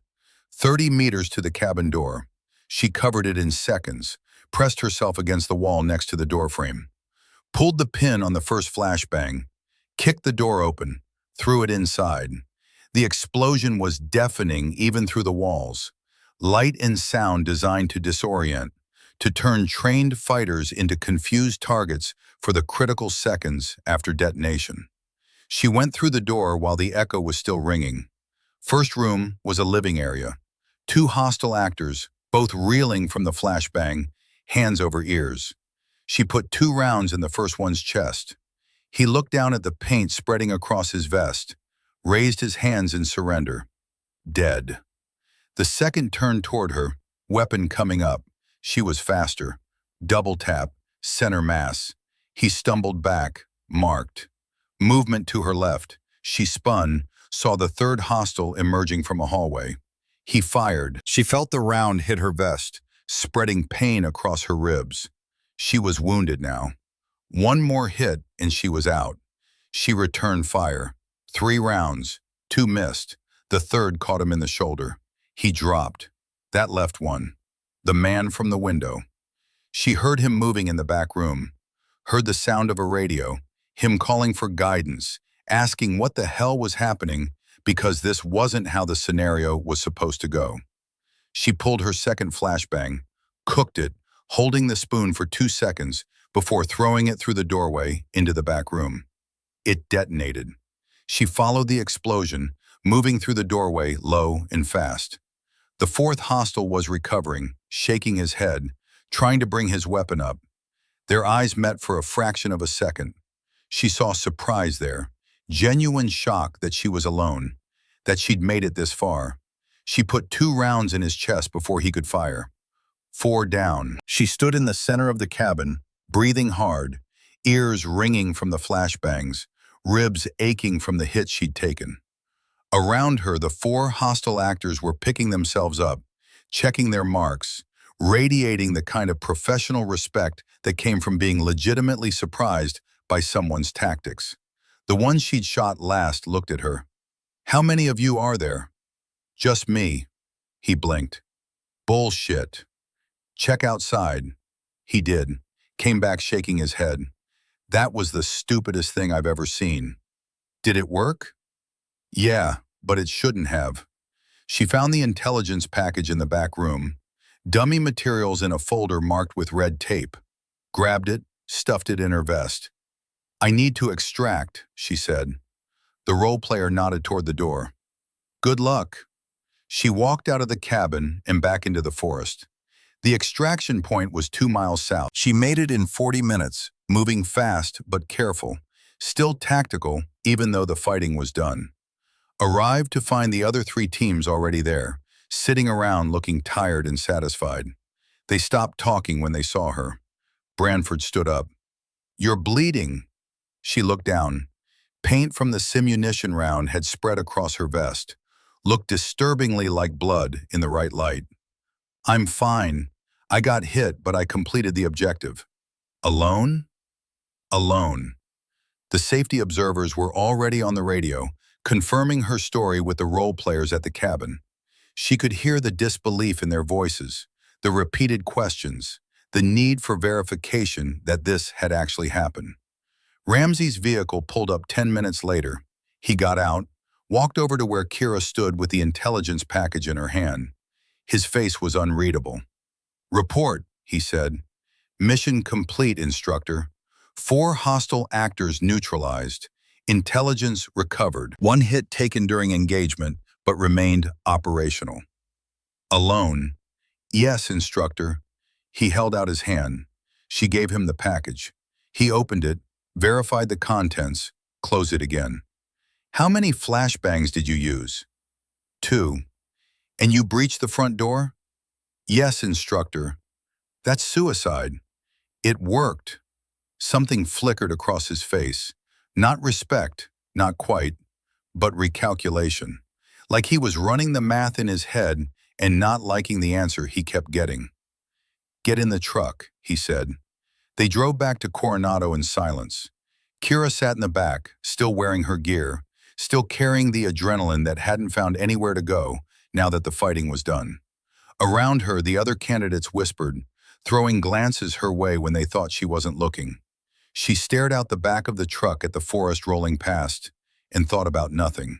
A: 30 meters to the cabin door. She covered it in seconds, pressed herself against the wall next to the doorframe, pulled the pin on the first flashbang, kicked the door open, threw it inside. The explosion was deafening even through the walls. Light and sound designed to disorient, to turn trained fighters into confused targets for the critical seconds after detonation. She went through the door while the echo was still ringing. First room was a living area. 2 hostile actors, both reeling from the flashbang, hands over ears. She put 2 rounds in the first one's chest. He looked down at the paint spreading across his vest, raised his hands in surrender. Dead. The second turned toward her, weapon coming up. She was faster. Double tap, center mass. He stumbled back, marked. Movement to her left. She spun, saw the third hostile emerging from a hallway. He fired. She felt the round hit her vest, spreading pain across her ribs. She was wounded now. 1 more hit and she was out. She returned fire. 3 rounds. 2 missed. The third caught him in the shoulder. He dropped. That left one. The man from the window. She heard him moving in the back room. Heard the sound of a radio. Him calling for guidance, asking what the hell was happening because this wasn't how the scenario was supposed to go. She pulled her second flashbang, cooked it, holding the spoon for 2 seconds before throwing it through the doorway into the back room. It detonated. She followed the explosion, moving through the doorway low and fast. The fourth hostile was recovering, shaking his head, trying to bring his weapon up. Their eyes met for a fraction of a second. She saw surprise there, genuine shock that she was alone, that she'd made it this far. She put 2 rounds in his chest before he could fire. 4 down. She stood in the center of the cabin, breathing hard, ears ringing from the flashbangs, ribs aching from the hits she'd taken. Around her, the 4 hostile actors were picking themselves up, checking their marks, radiating the kind of professional respect that came from being legitimately surprised by someone's tactics. The one she'd shot last looked at her. "How many of you are there?" "Just me." He blinked. "Bullshit. Check outside." He did, came back shaking his head. "That was the stupidest thing I've ever seen." "Did it work?" "Yeah, but it shouldn't have." She found the intelligence package in the back room, dummy materials in a folder marked with red tape, grabbed it, stuffed it in her vest. "I need to extract," she said. The role player nodded toward the door. "Good luck." She walked out of the cabin and back into the forest. The extraction point was 2 miles south. She made it in 40 minutes, moving fast but careful, still tactical even though the fighting was done. Arrived to find the other 3 teams already there, sitting around looking tired and satisfied. They stopped talking when they saw her. Branford stood up. "You're bleeding." She looked down. Paint from the simunition round had spread across her vest, looked disturbingly like blood in the right light. "I'm fine. I got hit, but I completed the objective." "Alone?" "Alone." The safety observers were already on the radio, confirming her story with the role players at the cabin. She could hear the disbelief in their voices, the repeated questions, the need for verification that this had actually happened. Ramsey's vehicle pulled up 10 minutes later. He got out, walked over to where Kira stood with the intelligence package in her hand. His face was unreadable. Report, he said. Mission complete, instructor. 4 hostile actors neutralized. Intelligence recovered. 1 hit taken during engagement, but remained operational. Alone. Yes, instructor. He held out his hand. She gave him the package. He opened it, verified the contents, closed it again. How many flashbangs did you use? 2. And you breached the front door? Yes, instructor. That's suicide. It worked. Something flickered across his face. Not respect, not quite, but recalculation. Like he was running the math in his head and not liking the answer he kept getting. Get in the truck, he said. They drove back to Coronado in silence. Kira sat in the back, still wearing her gear, still carrying the adrenaline that hadn't found anywhere to go now that the fighting was done. Around her, the other candidates whispered, throwing glances her way when they thought she wasn't looking. She stared out the back of the truck at the forest rolling past and thought about nothing.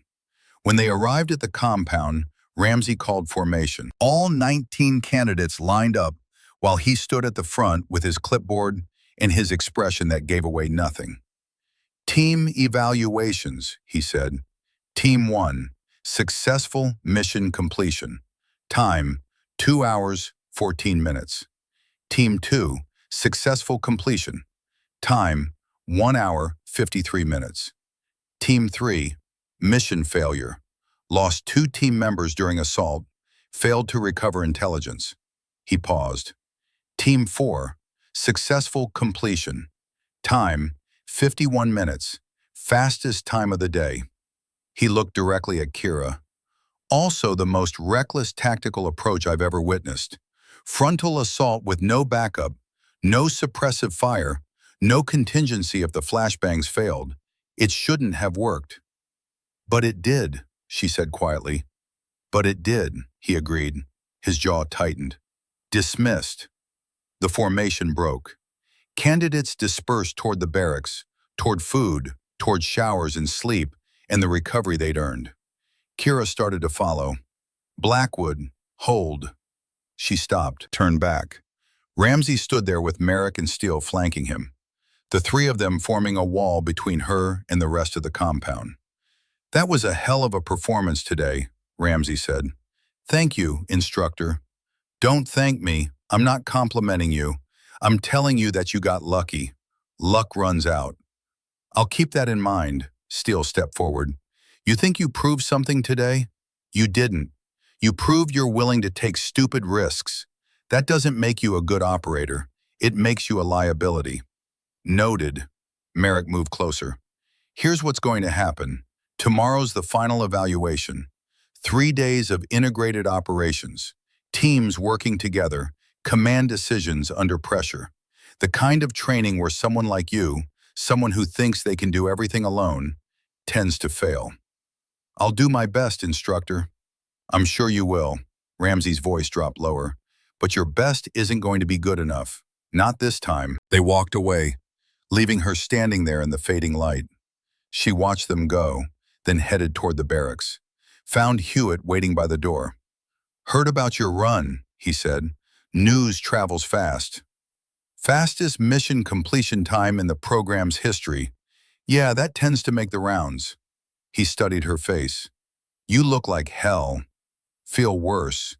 A: When they arrived at the compound, Ramsey called formation. All 19 candidates lined up while he stood at the front with his clipboard and his expression that gave away nothing. Team evaluations, he said. Team 1, successful mission completion. Time, 2 hours, 14 minutes. Team 2, successful completion. Time, 1 hour, 53 minutes. Team 3, mission failure. Lost 2 team members during assault. Failed to recover intelligence. He paused. Team 4, successful completion. Time, 51 minutes. Fastest time of the day. He looked directly at Kira. Also the most reckless tactical approach I've ever witnessed. Frontal assault with no backup, no suppressive fire, no contingency if the flashbangs failed. It shouldn't have worked. But it did, she said quietly. But it did, he agreed. His jaw tightened. Dismissed. The formation broke. Candidates dispersed toward the barracks, toward food, toward showers and sleep, and the recovery they'd earned. Kira started to follow. Blackwood, hold. She stopped, turned back. Ramsey stood there with Merrick and Steele flanking him, the 3 of them forming a wall between her and the rest of the compound. That was a hell of a performance today, Ramsey said. Thank you, instructor. Don't thank me. I'm not complimenting you. I'm telling you that you got lucky. Luck runs out. I'll keep that in mind. Steele stepped forward. You think you proved something today? You didn't. You proved you're willing to take stupid risks. That doesn't make you a good operator. It makes you a liability. Noted. Merrick moved closer. Here's what's going to happen. Tomorrow's the final evaluation. 3 days of integrated operations. Teams working together. Command decisions under pressure. The kind of training where someone like you, someone who thinks they can do everything alone, tends to fail. I'll do my best, instructor. I'm sure you will. Ramsey's voice dropped lower. But your best isn't going to be good enough. Not this time. They walked away, leaving her standing there in the fading light. She watched them go, then headed toward the barracks. Found Hewitt waiting by the door. Heard about your run, he said. News travels fast. Fastest mission completion time in the program's history. Yeah, that tends to make the rounds. He studied her face. You look like hell. Feel worse.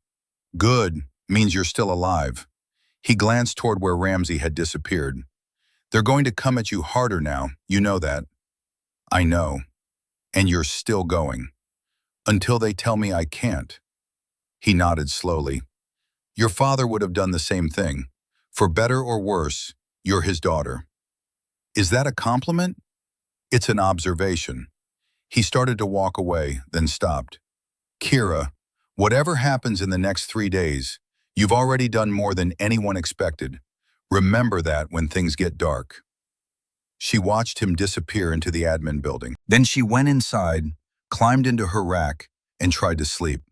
A: Good means you're still alive. He glanced toward where Ramsey had disappeared. They're going to come at you harder now, you know that. I know. And you're still going. Until they tell me I can't. He nodded slowly. Your father would have done the same thing. For better or worse, you're his daughter. Is that a compliment? It's an observation. He started to walk away, then stopped. Kira, whatever happens in the next 3 days, you've already done more than anyone expected. Remember that when things get dark. She watched him disappear into the admin building. Then she went inside, climbed into her rack, and tried to sleep.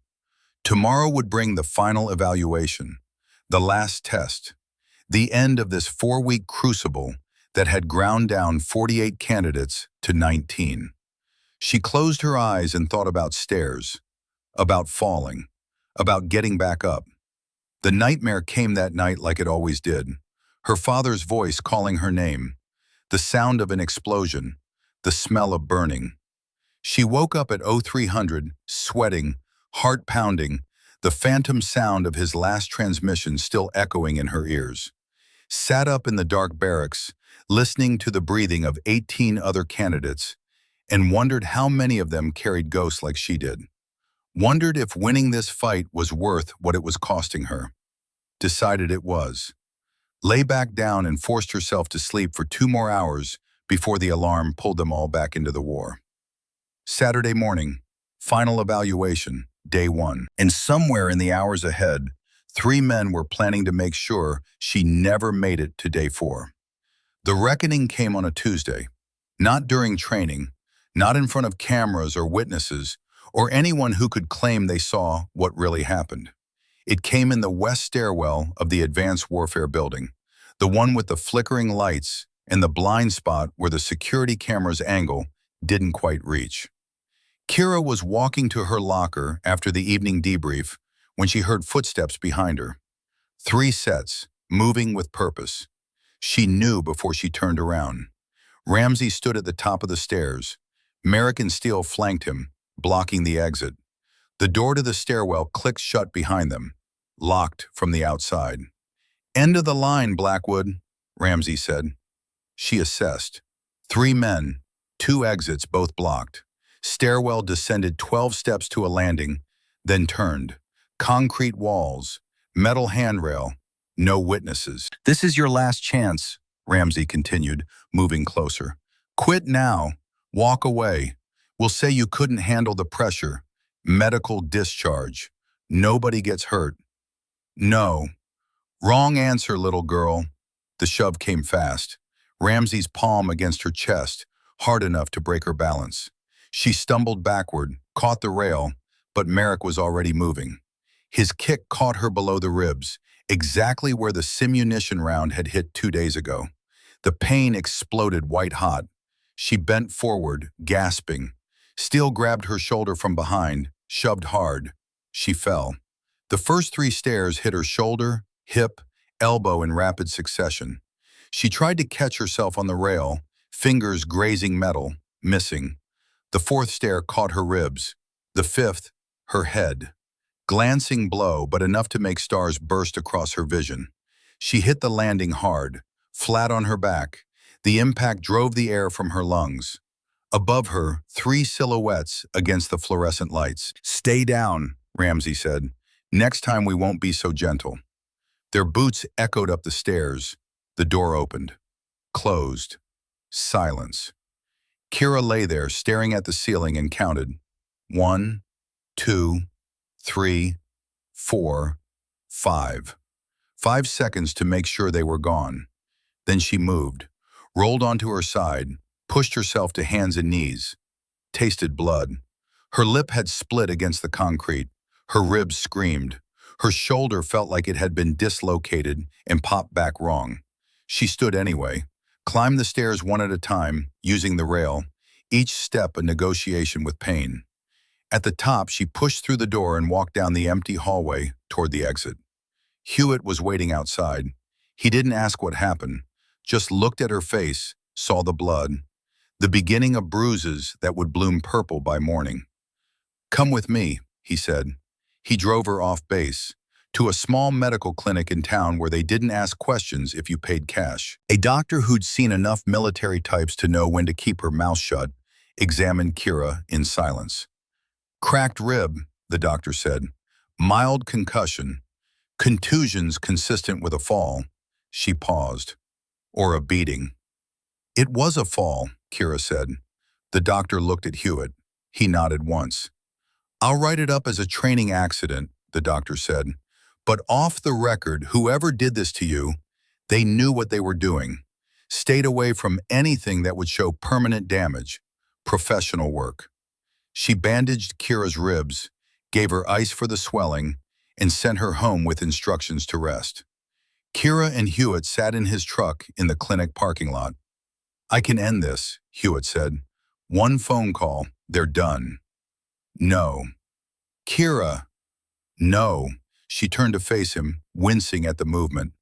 A: Tomorrow would bring the final evaluation, the last test, the end of this 4-week crucible that had ground down 48 candidates to 19. She closed her eyes and thought about stairs, about falling, about getting back up. The nightmare came that night like it always did. Her father's voice calling her name, the sound of an explosion, the smell of burning. She woke up at 0300, sweating, heart pounding, the phantom sound of his last transmission still echoing in her ears. Sat up in the dark barracks, listening to the breathing of 18 other candidates, and wondered how many of them carried ghosts like she did. Wondered if winning this fight was worth what it was costing her. Decided it was. Lay back down and forced herself to sleep for 2 more hours before the alarm pulled them all back into the war. Saturday morning, final evaluation, day 1. And somewhere in the hours ahead, 3 men were planning to make sure she never made it to day 4. The reckoning came on a Tuesday, not during training, not in front of cameras or witnesses, or anyone who could claim they saw what really happened. It came in the west stairwell of the Advanced Warfare building, the one with the flickering lights and the blind spot where the security camera's angle didn't quite reach. Kira was walking to her locker after the evening debrief when she heard footsteps behind her. 3 sets, moving with purpose. She knew before she turned around. Ramsey stood at the top of the stairs. Merrick and Steele flanked him, blocking the exit. The door to the stairwell clicked shut behind them, locked from the outside. "End of the line, Blackwood," Ramsey said. She assessed. 3 men, 2 exits, both blocked. Stairwell descended 12 steps to a landing, then turned. Concrete walls, metal handrail, no witnesses. "This is your last chance," Ramsey continued, moving closer. "Quit now. Walk away. We'll say you couldn't handle the pressure. Medical discharge. Nobody gets hurt." "No." "Wrong answer, little girl." The shove came fast. Ramsey's palm against her chest, hard enough to break her balance. She stumbled backward, caught the rail, but Merrick was already moving. His kick caught her below the ribs, exactly where the simunition round had hit 2 days ago. The pain exploded white hot. She bent forward, gasping. Steele grabbed her shoulder from behind, shoved hard. She fell. The first 3 stairs hit her shoulder, hip, elbow in rapid succession. She tried to catch herself on the rail, fingers grazing metal, missing. The 4th stair caught her ribs. The 5th, her head. Glancing blow, but enough to make stars burst across her vision. She hit the landing hard, flat on her back. The impact drove the air from her lungs. Above her, 3 silhouettes against the fluorescent lights. "Stay down," Ramsey said. "Next time we won't be so gentle." Their boots echoed up the stairs. The door opened. Closed. Silence. Kira lay there, staring at the ceiling, and counted. 1, 2, 3, 4, 5. 5 seconds to make sure they were gone. Then she moved, rolled onto her side, pushed herself to hands and knees. Tasted blood. Her lip had split against the concrete. Her ribs screamed. Her shoulder felt like it had been dislocated and popped back wrong. She stood anyway, climbed the stairs one at a time, using the rail, each step a negotiation with pain. At the top, she pushed through the door and walked down the empty hallway toward the exit. Hewitt was waiting outside. He didn't ask what happened, just looked at her face, saw the blood, the beginning of bruises that would bloom purple by morning. "Come with me," he said. He drove her off base, to a small medical clinic in town where they didn't ask questions if you paid cash. A doctor who'd seen enough military types to know when to keep her mouth shut examined Kira in silence. "Cracked rib," the doctor said. "Mild concussion. Contusions consistent with a fall." She paused. "Or a beating." "It was a fall," Kira said. The doctor looked at Hewitt. He nodded once. "I'll write it up as a training accident," the doctor said. "But off the record, whoever did this to you, they knew what they were doing. Stayed away from anything that would show permanent damage. Professional work." She bandaged Kira's ribs, gave her ice for the swelling, and sent her home with instructions to rest. Kira and Hewitt sat in his truck in the clinic parking lot. "I can end this," Hewitt said. "One phone call, they're done." "No." "Kira." "No." She turned to face him, wincing at the movement.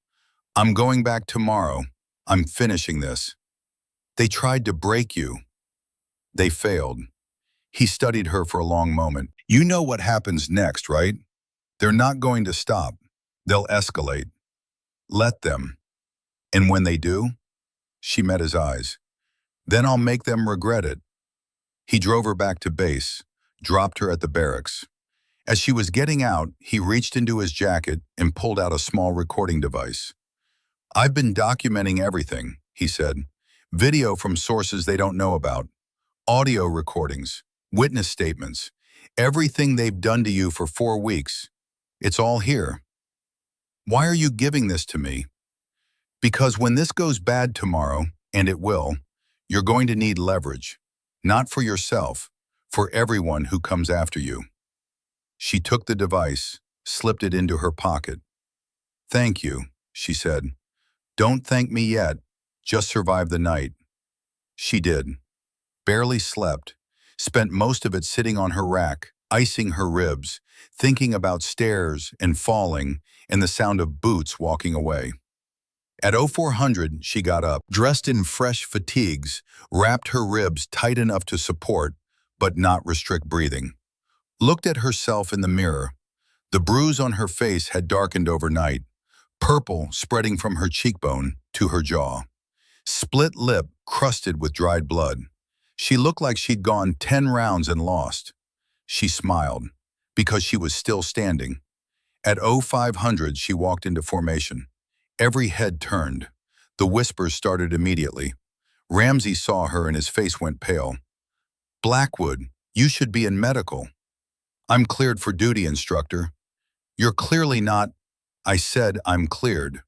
A: I'm going back tomorrow. I'm finishing this. They tried to break you. They failed. He studied her for a long moment. You know what happens next, right? They're not going to stop. They'll escalate. Let them. And when they do, she met his eyes. Then I'll make them regret it. He drove her back to base, dropped her at the barracks. As she was getting out, he reached into his jacket and pulled out a small recording device. I've been documenting everything, he said. Video from sources they don't know about. Audio recordings, witness statements, everything they've done to you for 4 weeks. It's all here. Why are you giving this to me? Because when this goes bad tomorrow, and it will, you're going to need leverage. Not for yourself, for everyone who comes after you. She took the device, slipped it into her pocket. Thank you, she said. Don't thank me yet, just survive the night. She did. Barely slept, spent most of it sitting on her rack, icing her ribs, thinking about stairs and falling and the sound of boots walking away. At 0400, she got up, dressed in fresh fatigues, wrapped her ribs tight enough to support, but not restrict breathing. Looked at herself in the mirror. The bruise on her face had darkened overnight, purple spreading from her cheekbone to her jaw. Split lip crusted with dried blood. She looked like she'd gone 10 rounds and lost. She smiled, because she was still standing. At 0500, she walked into formation. Every head turned. The whispers started immediately. Ramsey saw her and his face went pale. Blackwood, you should be in medical. I'm cleared for duty, instructor. You're clearly not. I said I'm cleared.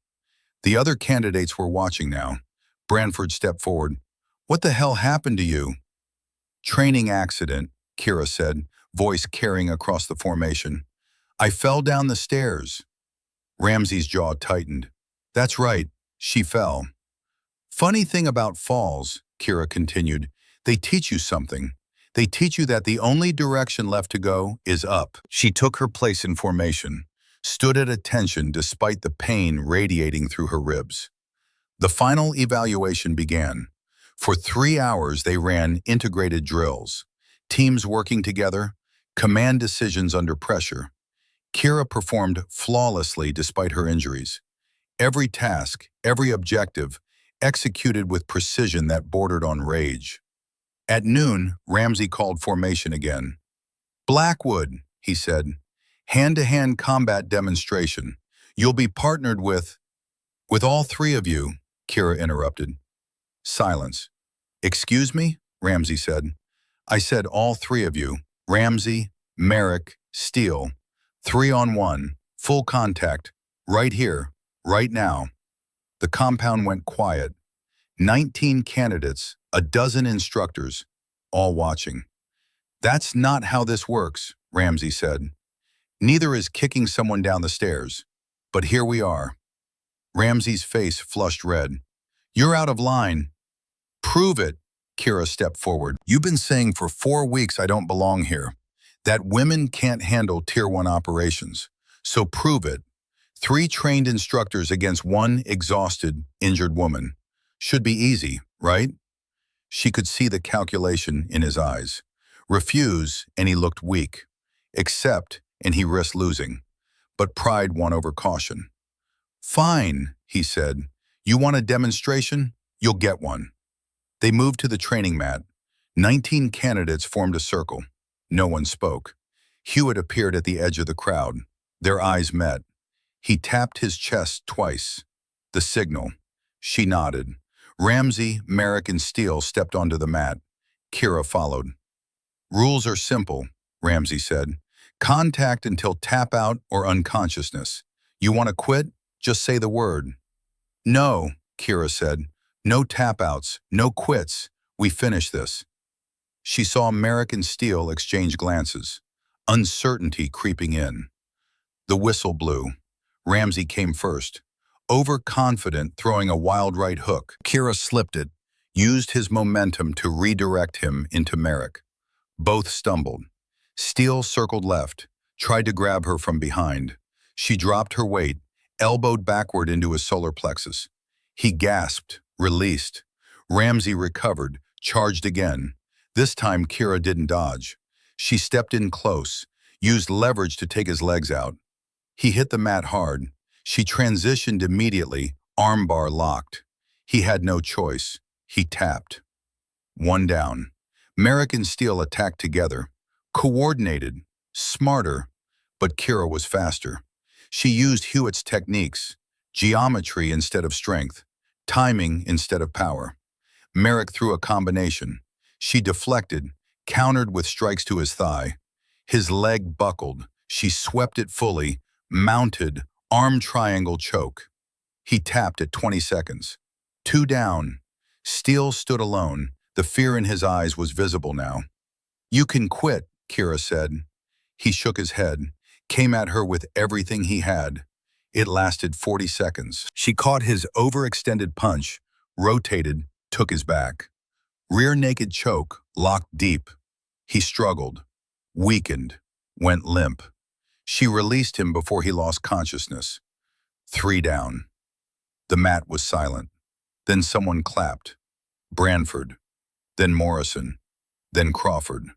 A: The other candidates were watching now. Branford stepped forward. What the hell happened to you? Training accident, Kira said, voice carrying across the formation. I fell down the stairs. Ramsey's jaw tightened. That's right, she fell. Funny thing about falls, Kira continued, they teach you something. They teach you that the only direction left to go is up. She took her place in formation, stood at attention despite the pain radiating through her ribs. The final evaluation began. For 3 hours, they ran integrated drills, teams working together, command decisions under pressure. Kira performed flawlessly despite her injuries. Every task, every objective, executed with precision that bordered on rage. At noon, Ramsey called formation again. Blackwood, he said, hand-to-hand combat demonstration. You'll be partnered with all 3 of you, Kira interrupted. Silence. Excuse me? Ramsey said. I said all 3 of you. Ramsey, Merrick, Steele. 3-on-1, full contact, right here, right now. The compound went quiet. 19 candidates, a dozen instructors, all watching. That's not how this works, Ramsey said. Neither is kicking someone down the stairs. But here we are. Ramsey's face flushed red. You're out of line. Prove it, Kira stepped forward. You've been saying for 4 weeks I don't belong here. That women can't handle Tier 1 operations. So prove it. 3 trained instructors against 1 exhausted, injured woman. Should be easy, right? She could see the calculation in his eyes. Refuse, and he looked weak. Accept, and he risked losing. But pride won over caution. Fine, he said. You want a demonstration? You'll get one. They moved to the training mat. 19 candidates formed a circle. No one spoke. Hewitt appeared at the edge of the crowd. Their eyes met. He tapped his chest twice. The signal. She nodded. Ramsey, Merrick, and Steele stepped onto the mat. Kira followed. Rules are simple, Ramsey said. Contact until tap out or unconsciousness. You want to quit? Just say the word. No, Kira said. No tap outs, no quits. We finish this. She saw Merrick and Steele exchange glances. Uncertainty creeping in. The whistle blew. Ramsey came first. Overconfident, throwing a wild right hook. Kira slipped it, used his momentum to redirect him into Merrick. Both stumbled. Steele circled left, tried to grab her from behind. She dropped her weight, elbowed backward into his solar plexus. He gasped, released. Ramsey recovered, charged again. This time, Kira didn't dodge. She stepped in close, used leverage to take his legs out. He hit the mat hard. She transitioned immediately, armbar locked. He had no choice. He tapped. One down. Merrick and Steele attacked together. Coordinated, smarter, but Kira was faster. She used Hewitt's techniques, geometry instead of strength, timing instead of power. Merrick threw a combination. She deflected, countered with strikes to his thigh. His leg buckled. She swept it fully, mounted, arm triangle choke. He tapped at 20 seconds. 2 down. Steele stood alone. The fear in his eyes was visible now. "You can quit," Kira said. He shook his head, came at her with everything he had. It lasted 40 seconds. She caught his overextended punch, rotated, took his back. Rear naked choke, locked deep. He struggled, weakened, went limp. She released him before he lost consciousness. 3 down. The mat was silent. Then someone clapped. Branford. Then Morrison. Then Crawford.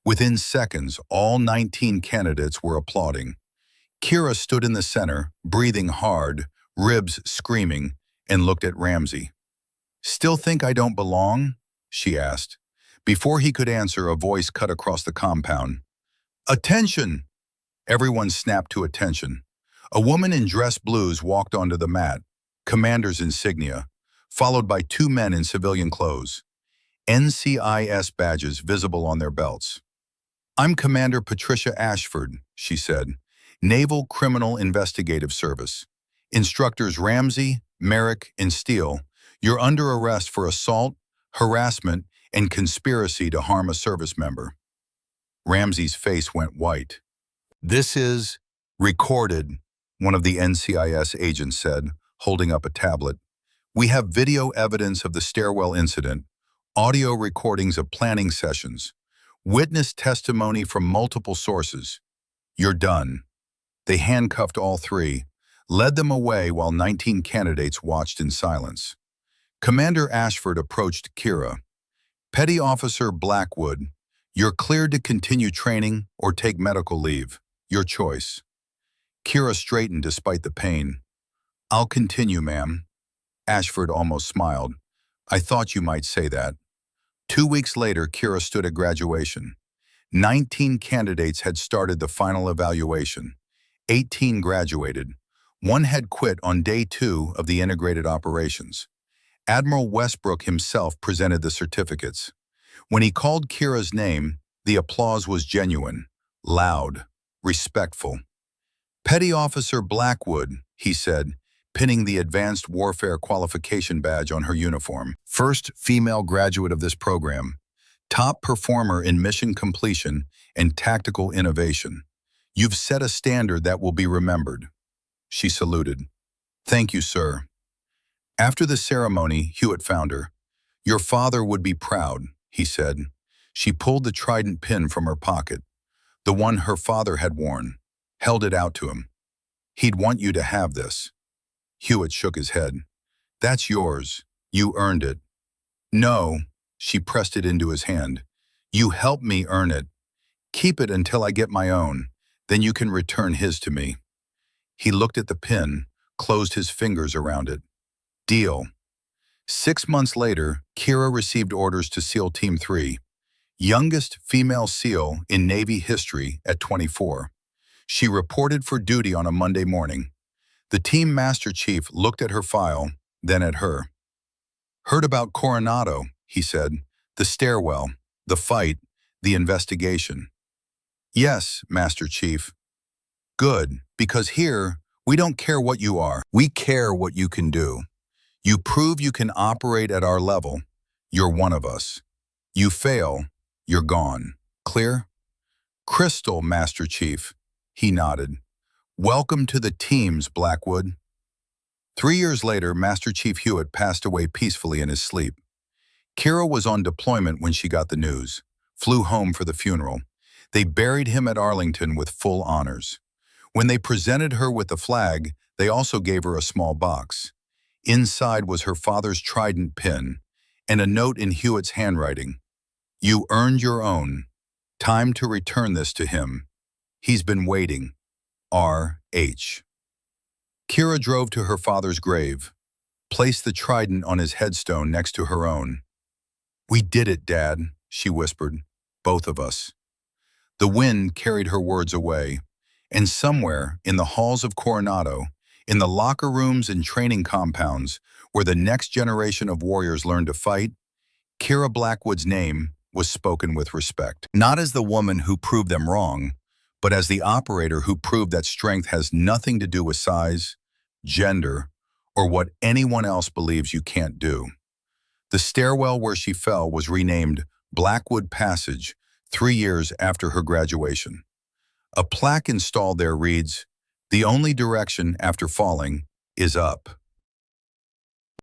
A: Within seconds, all 19 candidates were applauding. Kira stood in the center, breathing hard, ribs screaming, and looked at Ramsey. "Still think I don't belong?" she asked. Before he could answer, a voice cut across the compound. "Attention!" Everyone snapped to attention. A woman in dress blues walked onto the mat, commander's insignia, followed by 2 men in civilian clothes, NCIS badges visible on their belts. "I'm Commander Patricia Ashford," she said, "Naval Criminal Investigative Service. Instructors Ramsey, Merrick, and Steele, you're under arrest for assault, harassment, and conspiracy to harm a service member." Ramsey's face went white. "This is recorded," one of the NCIS agents said, holding up a tablet. "We have video evidence of the stairwell incident, audio recordings of planning sessions, witness testimony from multiple sources. You're done." They handcuffed all 3, led them away while 19 candidates watched in silence. Commander Ashford approached Kira. "Petty Officer Blackwood, you're cleared to continue training or take medical leave. Your choice." Kira straightened despite the pain. "I'll continue, ma'am." Ashford almost smiled. "I thought you might say that." 2 weeks later, Kira stood at graduation. 19 candidates had started the final evaluation. 18 graduated. 1 had quit on day 2 of the integrated operations. Admiral Westbrook himself presented the certificates. When he called Kira's name, the applause was genuine, loud, respectful. "Petty Officer Blackwood," he said, pinning the Advanced Warfare Qualification badge on her uniform. "First female graduate of this program. Top performer in mission completion and tactical innovation. You've set a standard that will be remembered." She saluted. "Thank you, sir." After the ceremony, Hewitt found her. "Your father would be proud," he said. She pulled the trident pin from her pocket, the one her father had worn, held it out to him. "He'd want you to have this." Hewitt shook his head. "That's yours. You earned it." "No," she pressed it into his hand. "You helped me earn it. Keep it until I get my own. Then you can return his to me." He looked at the pin, closed his fingers around it. "Deal." 6 months later, Kira received orders to SEAL Team 3, youngest female SEAL in Navy history at 24. She reported for duty on a Monday morning. The team master chief looked at her file, then at her. "Heard about Coronado," he said. "The stairwell, the fight, the investigation." "Yes, Master Chief." "Good, because here, we don't care what you are. We care what you can do. You prove you can operate at our level. You're one of us. You fail, you're gone. Clear?" "Crystal, Master Chief." He nodded. "Welcome to the teams, Blackwood." 3 years later, Master Chief Hewitt passed away peacefully in his sleep. Kira was on deployment when she got the news, flew home for the funeral. They buried him at Arlington with full honors. When they presented her with the flag, they also gave her a small box. Inside was her father's trident pin and a note in Hewitt's handwriting. "You earned your own. Time to return this to him. He's been waiting. R.H." Kira drove to her father's grave, placed the trident on his headstone next to her own. "We did it, Dad," she whispered. "Both of us." The wind carried her words away, and somewhere in the halls of Coronado, in the locker rooms and training compounds where the next generation of warriors learned to fight, Kira Blackwood's name was spoken with respect. Not as the woman who proved them wrong, but as the operator who proved that strength has nothing to do with size, gender, or what anyone else believes you can't do. The stairwell where she fell was renamed Blackwood Passage 3 years after her graduation. A plaque installed there reads, "The only direction after falling is up."